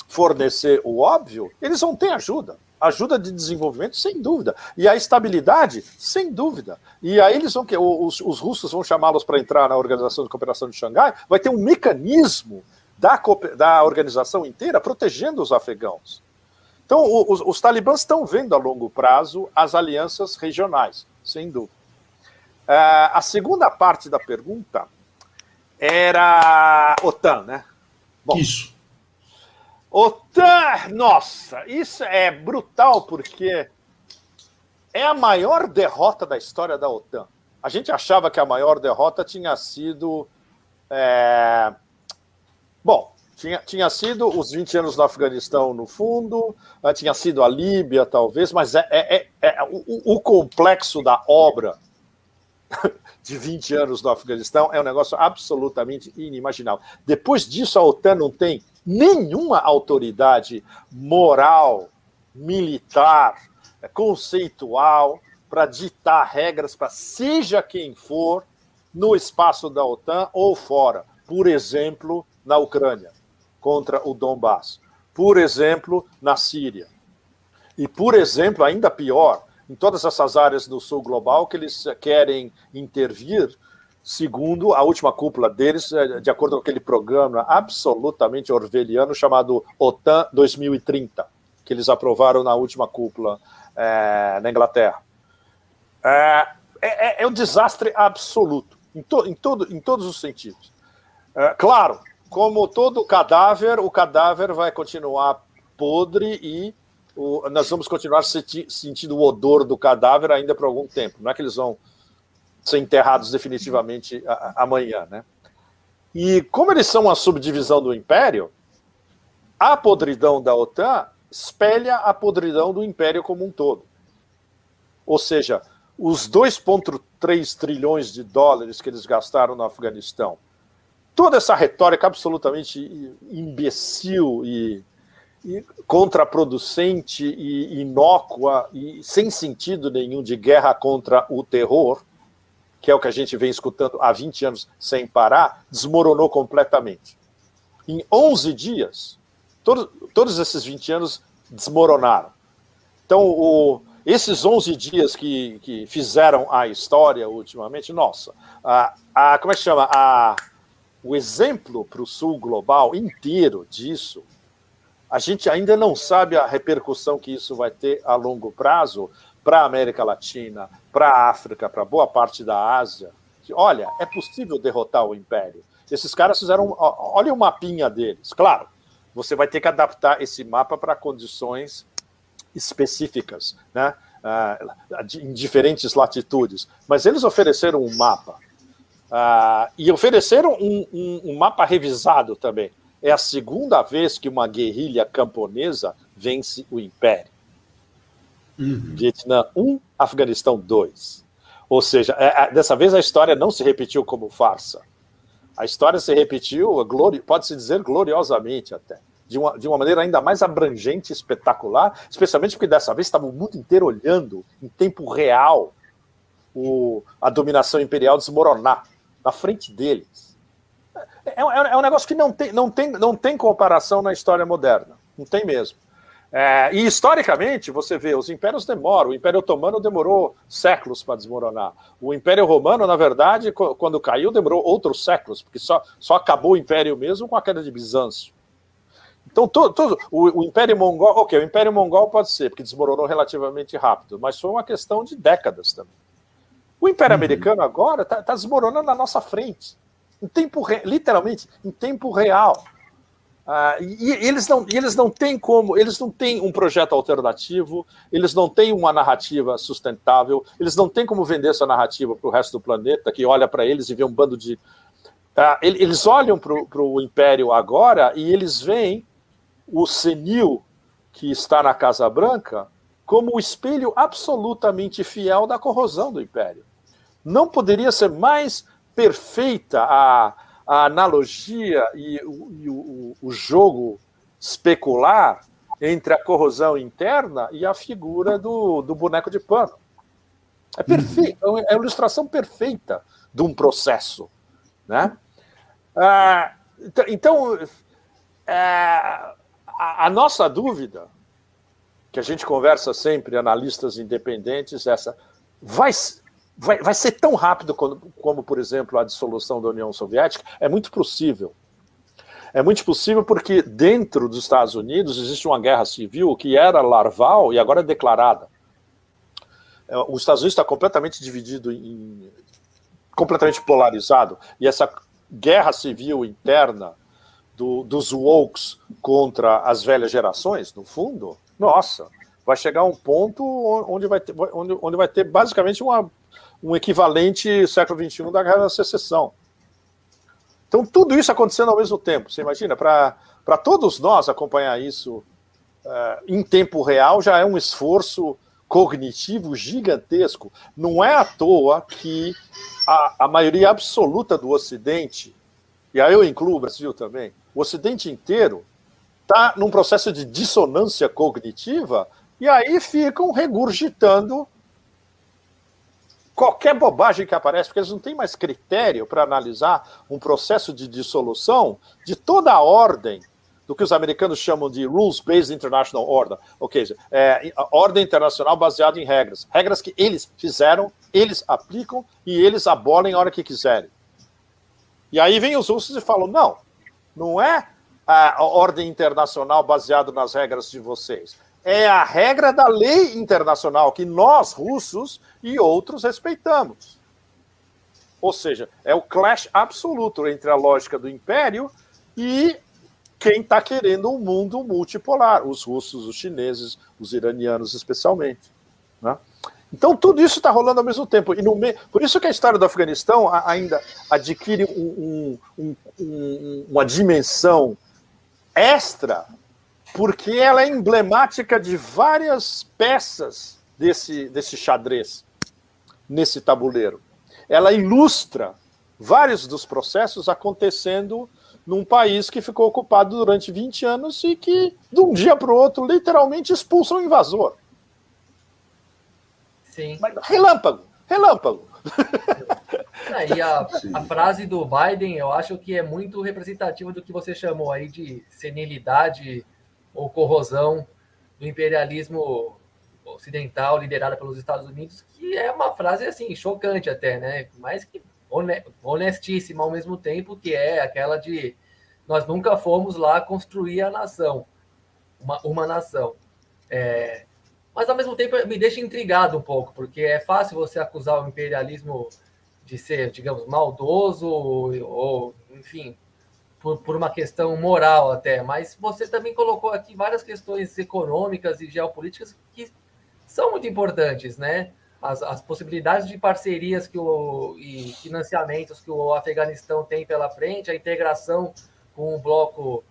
fornecer o óbvio, eles vão ter ajuda de desenvolvimento, sem dúvida, e a estabilidade, sem dúvida. E aí os russos vão chamá-los para entrar na Organização de Cooperação de Xangai, vai ter um mecanismo da organização inteira protegendo os afegãos. Então, os talibãs estão vendo a longo prazo as alianças regionais, sem dúvida. A segunda parte da pergunta era OTAN, né? Bom, isso. OTAN, nossa, isso é brutal, porque é a maior derrota da história da OTAN. A gente achava que a maior derrota tinha sido... Tinha sido os 20 anos no Afeganistão, no fundo, tinha sido a Líbia, talvez, mas o complexo da obra de 20 anos no Afeganistão é um negócio absolutamente inimaginável. Depois disso, a OTAN não tem nenhuma autoridade moral, militar, conceitual, para ditar regras para seja quem for no espaço da OTAN ou fora. Por exemplo, na Ucrânia, contra o Donbass. Por exemplo, na Síria. E, por exemplo, ainda pior, em todas essas áreas do sul global que eles querem intervir, segundo a última cúpula deles, de acordo com aquele programa absolutamente orwelliano chamado OTAN 2030, que eles aprovaram na última cúpula na Inglaterra. É um desastre absoluto, em todos os sentidos. Claro, como todo cadáver, o cadáver vai continuar podre e nós vamos continuar sentindo o odor do cadáver ainda por algum tempo. Não é que eles vão ser enterrados definitivamente amanhã, né? E como eles são uma subdivisão do Império, a podridão da OTAN espelha a podridão do Império como um todo. Ou seja, os 2,3 trilhões de dólares que eles gastaram no Afeganistão, toda essa retórica absolutamente imbecil e contraproducente e inócua e sem sentido nenhum de guerra contra o terror, que é o que a gente vem escutando há 20 anos sem parar, desmoronou completamente. Em 11 dias, todos esses 20 anos desmoronaram. Então, esses 11 dias que fizeram a história ultimamente, nossa, como é que chama? O exemplo para o Sul global inteiro disso, a gente ainda não sabe a repercussão que isso vai ter a longo prazo para a América Latina, para a África, para boa parte da Ásia. Olha, é possível derrotar o Império. Esses caras fizeram... Olha o mapinha deles. Claro, você vai ter que adaptar esse mapa para condições específicas, né? Em diferentes latitudes. Mas eles ofereceram um mapa. E ofereceram um mapa revisado também. É a segunda vez que uma guerrilha camponesa vence o Império. Vietnã 1, Afeganistão 2. Ou seja, dessa vez a história não se repetiu como farsa. A história se repetiu, pode-se dizer gloriosamente até, de uma maneira ainda mais abrangente e espetacular, especialmente porque dessa vez estava o mundo inteiro olhando em tempo real a dominação imperial desmoronar na frente deles. É um negócio que não tem comparação na história moderna. Não tem mesmo. E historicamente, você vê, os impérios demoram. O Império Otomano demorou séculos para desmoronar. O Império Romano, na verdade, quando caiu, demorou outros séculos, porque só acabou o Império mesmo com a queda de Bizâncio. Então, o Império Mongol... Ok, o Império Mongol pode ser, porque desmoronou relativamente rápido, mas foi uma questão de décadas também. O Império Americano agora está desmoronando na nossa frente. Literalmente, em tempo real. E eles não têm um projeto alternativo, eles não têm uma narrativa sustentável, eles não têm como vender essa narrativa para o resto do planeta, que olha para eles e vê um bando de... Eles olham para o Império agora e eles veem o senil que está na Casa Branca como o espelho absolutamente fiel da corrosão do Império. Não poderia ser mais perfeita a analogia e o jogo especular entre a corrosão interna e a figura do boneco de pano. É perfeito, é uma ilustração perfeita de um processo, né? Então, a nossa dúvida, que a gente conversa sempre, analistas independentes, vai ser tão rápido como, por exemplo, a dissolução da União Soviética? É muito possível. É muito possível porque dentro dos Estados Unidos existe uma guerra civil que era larval e agora é declarada. Os Estados Unidos está completamente dividido, completamente polarizado, e essa guerra civil interna dos wokes contra as velhas gerações, no fundo, nossa, vai chegar um ponto onde vai ter basicamente um equivalente século XXI da Guerra da Secessão. Então, tudo isso acontecendo ao mesmo tempo. Você imagina, para todos nós acompanhar isso em tempo real já é um esforço cognitivo gigantesco. Não é à toa que a maioria absoluta do Ocidente, e aí eu incluo o Brasil também, o Ocidente inteiro está num processo de dissonância cognitiva e aí ficam regurgitando qualquer bobagem que aparece, porque eles não têm mais critério para analisar um processo de dissolução de toda a ordem do que os americanos chamam de Rules-Based International Order, ou seja, ordem internacional baseada em regras. Regras que eles fizeram, eles aplicam e eles abolem a hora que quiserem. E aí vem os russos e falam, não é a ordem internacional baseada nas regras de vocês. É a regra da lei internacional que nós, russos e outros, respeitamos. Ou seja, é o clash absoluto entre a lógica do império e quem está querendo um mundo multipolar, os russos, os chineses, os iranianos especialmente. Né? Então tudo isso está rolando ao mesmo tempo. E por isso que a história do Afeganistão ainda adquire uma dimensão extra, porque ela é emblemática de várias peças desse xadrez. nesse tabuleiro. Ela ilustra vários dos processos acontecendo num país que ficou ocupado durante 20 anos e que, de um dia para o outro, literalmente expulsa um invasor. Sim. Mas, relâmpago. E a frase do Biden, eu acho que é muito representativa do que você chamou aí de senilidade ou corrosão do imperialismo ocidental liderada pelos Estados Unidos, que é uma frase assim chocante até, né? Mas que honestíssima ao mesmo tempo, que é aquela de nós nunca fomos lá construir a nação, uma nação. Mas ao mesmo tempo me deixa intrigado um pouco, porque é fácil você acusar o imperialismo de ser, digamos, maldoso ou enfim, por uma questão moral até, mas você também colocou aqui várias questões econômicas e geopolíticas que são muito importantes, né? As possibilidades de parcerias e financiamentos que o Afeganistão tem pela frente, a integração com o bloco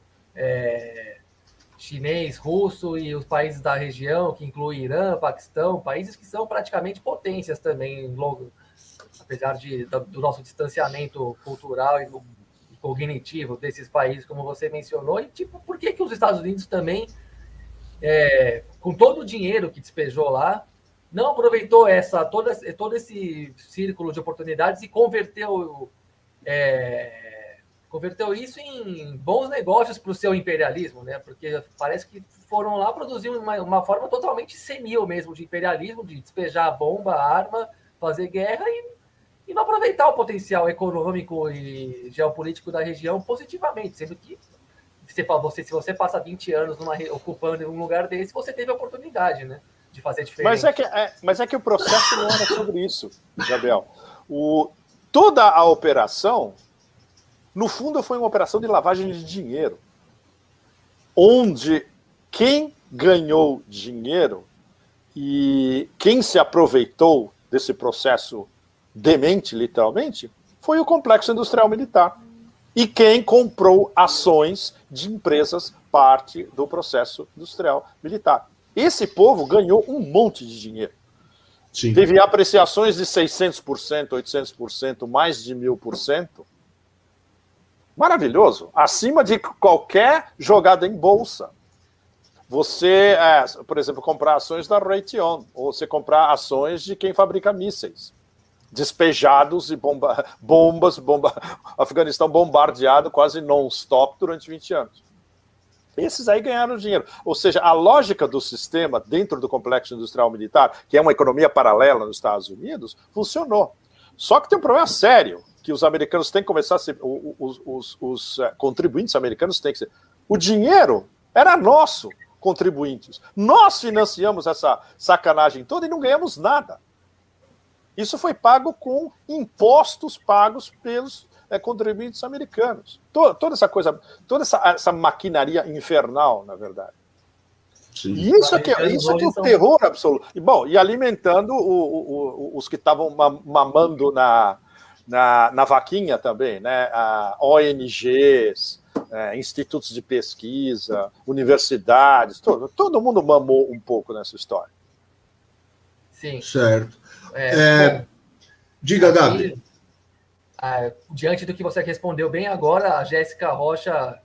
chinês, russo e os países da região, que inclui Irã, Paquistão, países que são praticamente potências também, logo, apesar do nosso distanciamento cultural e cognitivo desses países, como você mencionou, e tipo, por que os Estados Unidos também, com todo o dinheiro que despejou lá, não aproveitou todo esse círculo de oportunidades e converteu isso em bons negócios para o seu imperialismo, né? Porque parece que foram lá produzir uma forma totalmente senil mesmo de imperialismo, de despejar bomba, arma, fazer guerra e não aproveitar o potencial econômico e geopolítico da região positivamente, sendo que se você passa 20 anos ocupando um lugar desse, você teve a oportunidade, né, de fazer diferente. Mas é que o processo não era sobre isso, Gabriel. Toda a operação, no fundo, foi uma operação de lavagem de dinheiro, onde quem ganhou dinheiro e quem se aproveitou desse processo demente, literalmente, foi o complexo industrial militar. E quem comprou ações de empresas parte do processo industrial militar. Esse povo ganhou um monte de dinheiro. Sim. Teve apreciações de 600%, 800%, mais de 1000%. Maravilhoso. Acima de qualquer jogada em bolsa. Você, por exemplo, comprar ações da Raytheon, ou você comprar ações de quem fabrica mísseis. Despejados e Afeganistão bombardeado quase non-stop durante 20 anos. Esses aí ganharam dinheiro. Ou seja, a lógica do sistema dentro do complexo industrial militar, que é uma economia paralela nos Estados Unidos, funcionou. Só que tem um problema sério, que os americanos têm que começar a ser, os contribuintes americanos têm que ser. O dinheiro era nosso, contribuintes. Nós financiamos essa sacanagem toda e não ganhamos nada. Isso foi pago com impostos pagos pelos contribuintes americanos. Toda essa coisa, toda essa maquinaria infernal, na verdade. Sim. E isso aqui é o terror absoluto. E alimentando os que estavam mamando na vaquinha também, né? ONGs, institutos de pesquisa, universidades, todo mundo mamou um pouco nessa história. Sim. Certo. Diga, Gabi. Diante do que você respondeu bem agora, a Jéssica Rocha,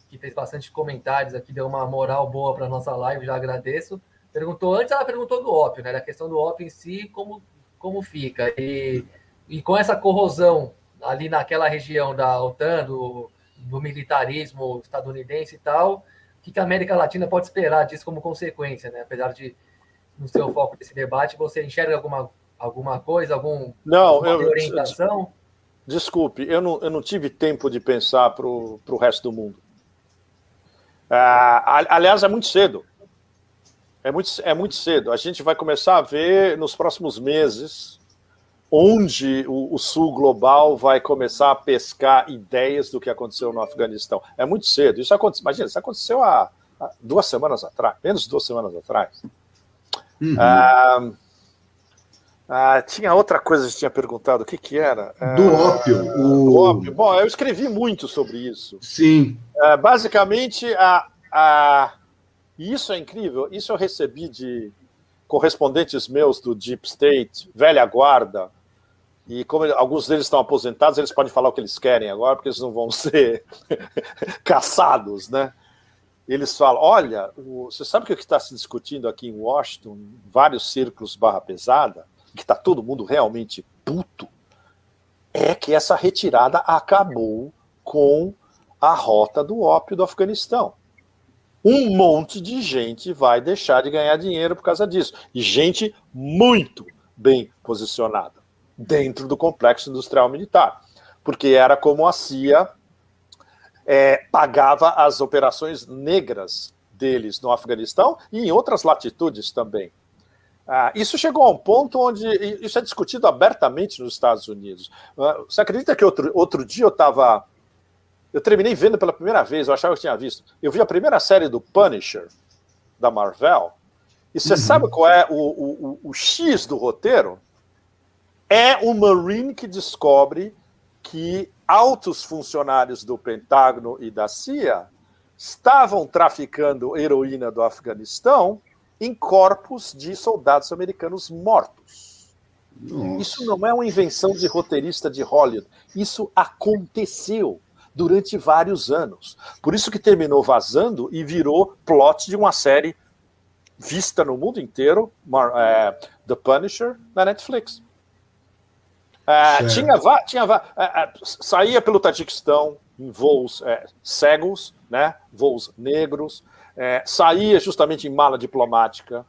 que fez bastante comentários aqui, deu uma moral boa para a nossa live, já agradeço. Ela perguntou do ópio, né? Da questão do ópio em si, como fica. E com essa corrosão ali naquela região da OTAN, do militarismo estadunidense e tal, o que a América Latina pode esperar disso como consequência, né? Apesar de, no seu foco desse debate, você enxerga alguma coisa, alguma orientação? Desculpe, eu não tive tempo de pensar para o resto do mundo. Aliás, é muito cedo. É muito cedo. A gente vai começar a ver nos próximos meses onde o Sul global vai começar a pescar ideias do que aconteceu no Afeganistão. É muito cedo. Imagina, isso aconteceu há 2 semanas atrás, menos de 2 semanas atrás. Uhum. Tinha outra coisa que você tinha perguntado, o que era? Do ópio. Do ópio. Bom, eu escrevi muito sobre isso. Sim. Basicamente, isso é incrível, isso eu recebi correspondentes meus do Deep State, velha guarda, e como alguns deles estão aposentados, eles podem falar o que eles querem agora, porque eles não vão ser caçados, né? Eles falam, olha, você sabe que o que está se discutindo aqui em Washington, em vários círculos barra pesada, que está todo mundo realmente puto, é que essa retirada acabou com a rota do ópio do Afeganistão. Um monte de gente vai deixar de ganhar dinheiro por causa disso. E gente muito bem posicionada dentro do complexo industrial militar. Porque era como a CIA pagava as operações negras deles no Afeganistão e em outras latitudes também. Isso chegou a um ponto onde isso é discutido abertamente nos Estados Unidos. Você acredita que outro dia eu terminei vendo pela primeira vez, eu achava que eu tinha visto. Eu vi a primeira série do Punisher, da Marvel, e você sabe qual é o X do roteiro? É um Marine que descobre que altos funcionários do Pentágono e da CIA estavam traficando heroína do Afeganistão em corpos de soldados americanos mortos. Nossa. Isso não é uma invenção de roteirista de Hollywood. Isso aconteceu durante vários anos. Por isso que terminou vazando e virou plot de uma série vista no mundo inteiro, The Punisher, na Netflix. Saía pelo Tajiquistão em voos cegos, né, voos negros, saía justamente em mala diplomática,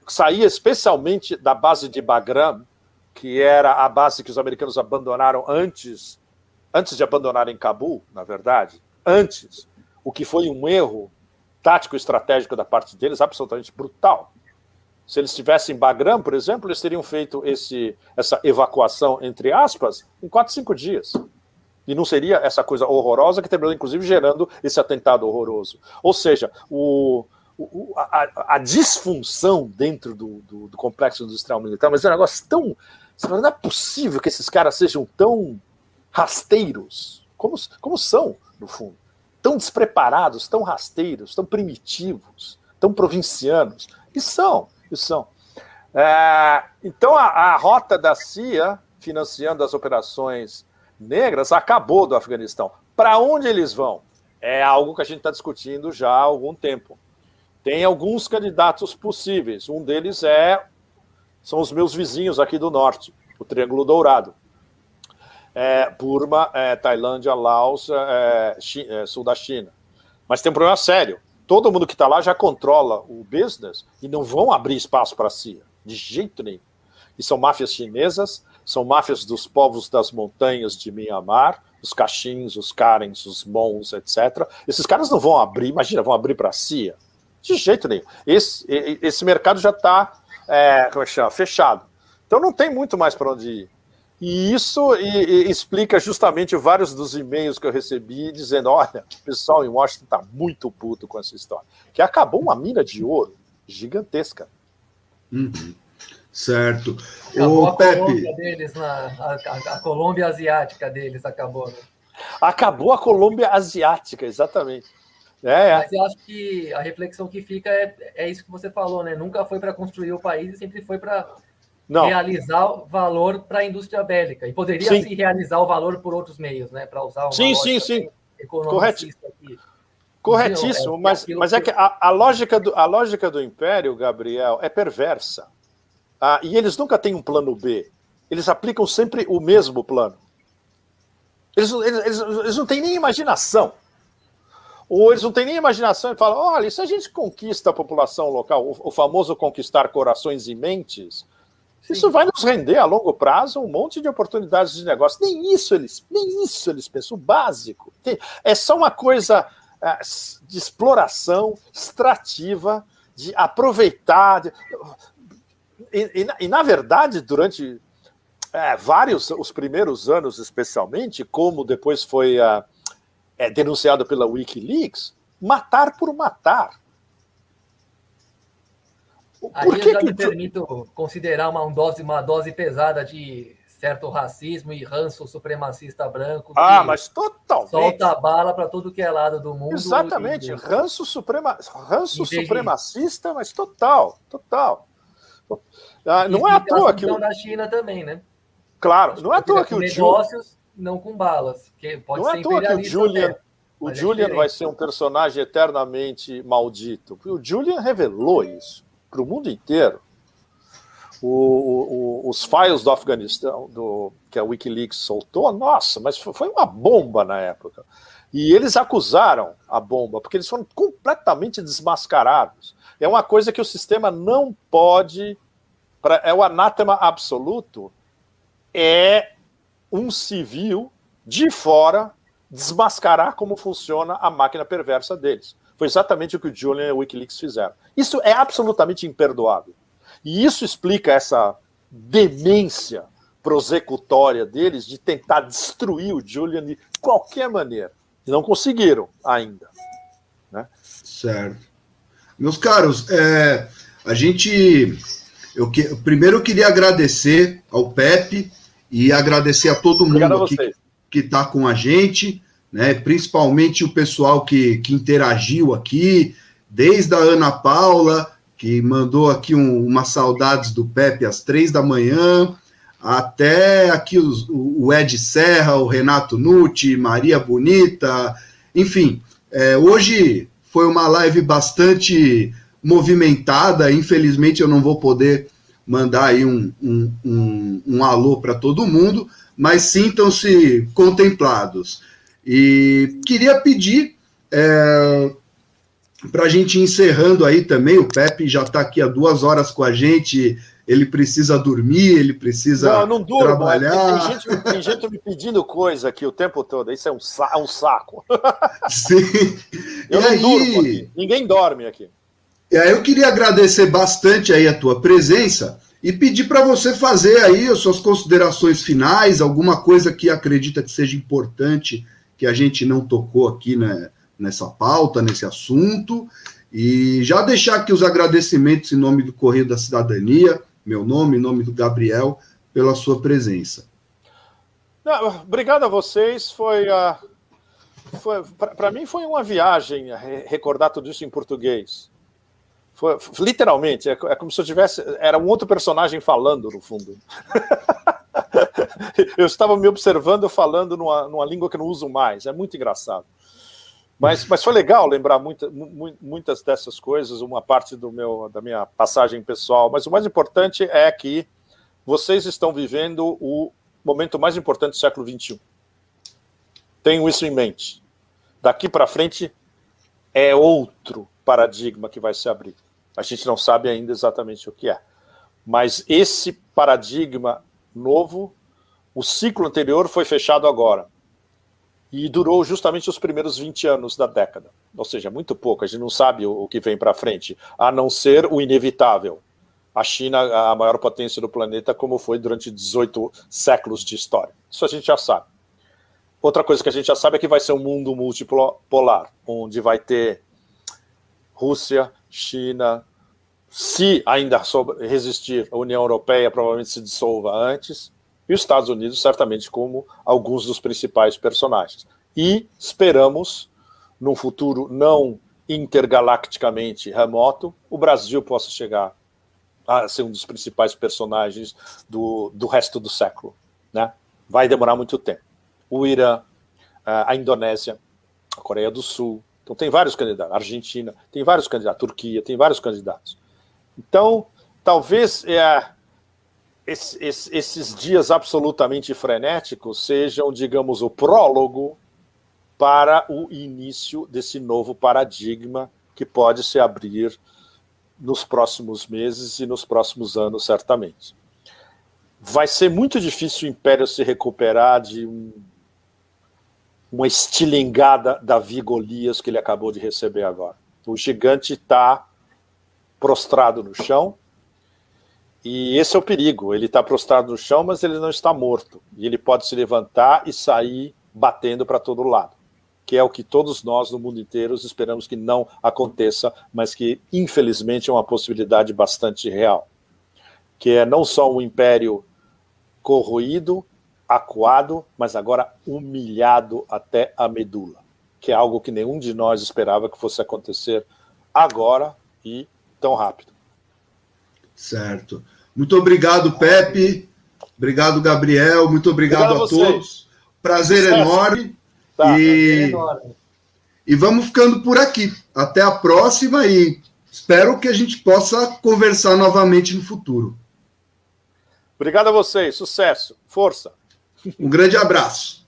saía especialmente da base de Bagram, que era a base que os americanos abandonaram antes de abandonarem Cabul, na verdade, o que foi um erro tático-estratégico da parte deles absolutamente brutal. Se eles estivessem em Bagram, por exemplo, eles teriam feito essa evacuação, entre aspas, em 4, 5 dias. E não seria essa coisa horrorosa que terminou, inclusive, gerando esse atentado horroroso. Ou seja, a disfunção dentro do complexo industrial militar, mas é um negócio tão... Não é possível que esses caras sejam tão rasteiros, como são, no fundo. Tão despreparados, tão rasteiros, tão primitivos, tão provincianos. E são. Então, a rota da CIA, financiando as operações negras, acabou do Afeganistão. Para onde eles vão? É algo que a gente está discutindo já há algum tempo. Tem alguns candidatos possíveis. Um deles são os meus vizinhos aqui do norte, o Triângulo Dourado. Burma, Tailândia, Laos, sul da China. Mas tem um problema sério. Todo mundo que está lá já controla o business e não vão abrir espaço para a CIA, de jeito nenhum. E são máfias chinesas, são máfias dos povos das montanhas de Myanmar, os Kachins, os Karens, os Mons, etc. Esses caras não vão abrir, imagina, vão abrir para a CIA? De jeito nenhum. Esse mercado já está fechado. Então não tem muito mais para onde ir. E isso explica justamente vários dos e-mails que eu recebi dizendo, olha, o pessoal em Washington está muito puto com essa história. Que acabou uma mina de ouro gigantesca. Certo. Acabou a Colômbia deles, a Colômbia asiática deles acabou, né? Acabou a Colômbia asiática, exatamente. Mas eu acho que a reflexão que fica é isso que você falou, né? Nunca foi para construir o país e sempre foi para realizar o valor para a indústria bélica. E poderia se realizar o valor por outros meios, né? Para usar uma lógica economicista aqui. Corretíssimo, mas é que a lógica do Império, Gabriel, é perversa. E eles nunca têm um plano B. Eles aplicam sempre o mesmo plano. Eles não têm nem imaginação. Ou eles não têm nem imaginação e falam, olha, e se a gente conquista a população local, o famoso conquistar corações e mentes, isso vai nos render a longo prazo um monte de oportunidades de negócio. Nem isso eles pensam, o básico. É só uma coisa de exploração extrativa, de aproveitar. E na verdade, durante os primeiros anos especialmente, como depois foi denunciado pela Wikileaks, matar por matar. Aí eu já me permito considerar uma dose pesada de certo racismo e ranço supremacista branco. Mas totalmente. Solta a bala para todo que é lado do mundo. Exatamente, ranço supremacista, mas total. Não é à toa que... da China também, né? Claro, não é à toa que o negócios, não com balas. Que pode não ser é à toa que o Julian é vai ser um personagem eternamente maldito. Porque o Julian revelou isso para o mundo inteiro. Os files do Afeganistão, que a Wikileaks soltou, nossa, mas foi uma bomba na época. E eles acusaram a bomba, porque eles foram completamente desmascarados. É uma coisa que o sistema não pode... É o anátema absoluto, é um civil de fora desmascarar como funciona a máquina perversa deles. Foi exatamente o que o Julian e o Wikileaks fizeram. Isso é absolutamente imperdoável. E isso explica essa demência prosecutória deles de tentar destruir o Julian de qualquer maneira. E não conseguiram ainda. Né? Certo. Meus caros, primeiro eu queria agradecer ao Pepe e agradecer a todo mundo aqui que está com a gente, né? Principalmente o pessoal que interagiu aqui, desde a Ana Paula, que mandou aqui umas saudades do Pepe às 3 da manhã, até aqui o Ed Serra, o Renato Nucci, Maria Bonita, enfim, hoje foi uma live bastante movimentada, infelizmente eu não vou poder mandar aí um alô para todo mundo, mas sintam-se contemplados. E queria pedir para a gente ir encerrando aí também, o Pepe já está aqui há 2 horas com a gente, ele precisa dormir, ele precisa não durmo, trabalhar. Tem gente me pedindo coisa aqui o tempo todo, isso é um saco. Sim. Eu não durmo aqui, ninguém dorme aqui. E aí eu queria agradecer bastante aí a tua presença e pedir para você fazer aí as suas considerações finais, alguma coisa que acredita que seja importante, que a gente não tocou aqui, né, nessa pauta, nesse assunto, e já deixar aqui os agradecimentos em nome do Correio da Cidadania, meu nome, em nome do Gabriel, pela sua presença. Obrigado a vocês, para mim foi uma viagem recordar tudo isso em português. Literalmente, é como se eu tivesse... Era um outro personagem falando, no fundo. Eu estava me observando falando numa língua que eu não uso mais. É muito engraçado. Mas foi legal lembrar muitas dessas coisas, uma parte da minha passagem pessoal. Mas o mais importante é que vocês estão vivendo o momento mais importante do século XXI. Tenham isso em mente. Daqui para frente é outro paradigma que vai se abrir. A gente não sabe ainda exatamente o que é. Mas esse paradigma novo, o ciclo anterior foi fechado agora. E durou justamente os primeiros 20 anos da década. Ou seja, muito pouco. A gente não sabe o que vem para frente, a não ser o inevitável. A China, a maior potência do planeta, como foi durante 18 séculos de história. Isso a gente já sabe. Outra coisa que a gente já sabe é que vai ser um mundo multipolar, onde vai ter Rússia, China, se ainda resistir, a União Europeia provavelmente se dissolva antes, e os Estados Unidos certamente como alguns dos principais personagens. E esperamos, num futuro não intergalacticamente remoto, o Brasil possa chegar a ser um dos principais personagens do resto do século. Né? Vai demorar muito tempo. O Irã, a Indonésia, a Coreia do Sul, então tem vários candidatos, a Argentina, tem vários candidatos, a Turquia, tem vários candidatos. Então, talvez esses dias absolutamente frenéticos sejam, digamos, o prólogo para o início desse novo paradigma que pode se abrir nos próximos meses e nos próximos anos, certamente. Vai ser muito difícil o Império se recuperar de uma estilingada Davi Golias que ele acabou de receber agora. O gigante está prostrado no chão, e esse é o perigo. Ele está prostrado no chão, mas ele não está morto. E ele pode se levantar e sair batendo para todo lado, que é o que todos nós no mundo inteiro esperamos que não aconteça, mas que, infelizmente, é uma possibilidade bastante real. Que é não só um império corroído, acuado, mas agora humilhado até a medula, que é algo que nenhum de nós esperava que fosse acontecer agora e tão rápido. Certo. Muito obrigado, Pepe. Obrigado, Gabriel. Muito obrigado a todos. Prazer enorme. Tá. E vamos ficando por aqui. Até a próxima e espero que a gente possa conversar novamente no futuro. Obrigado a vocês. Sucesso. Força. Um grande abraço.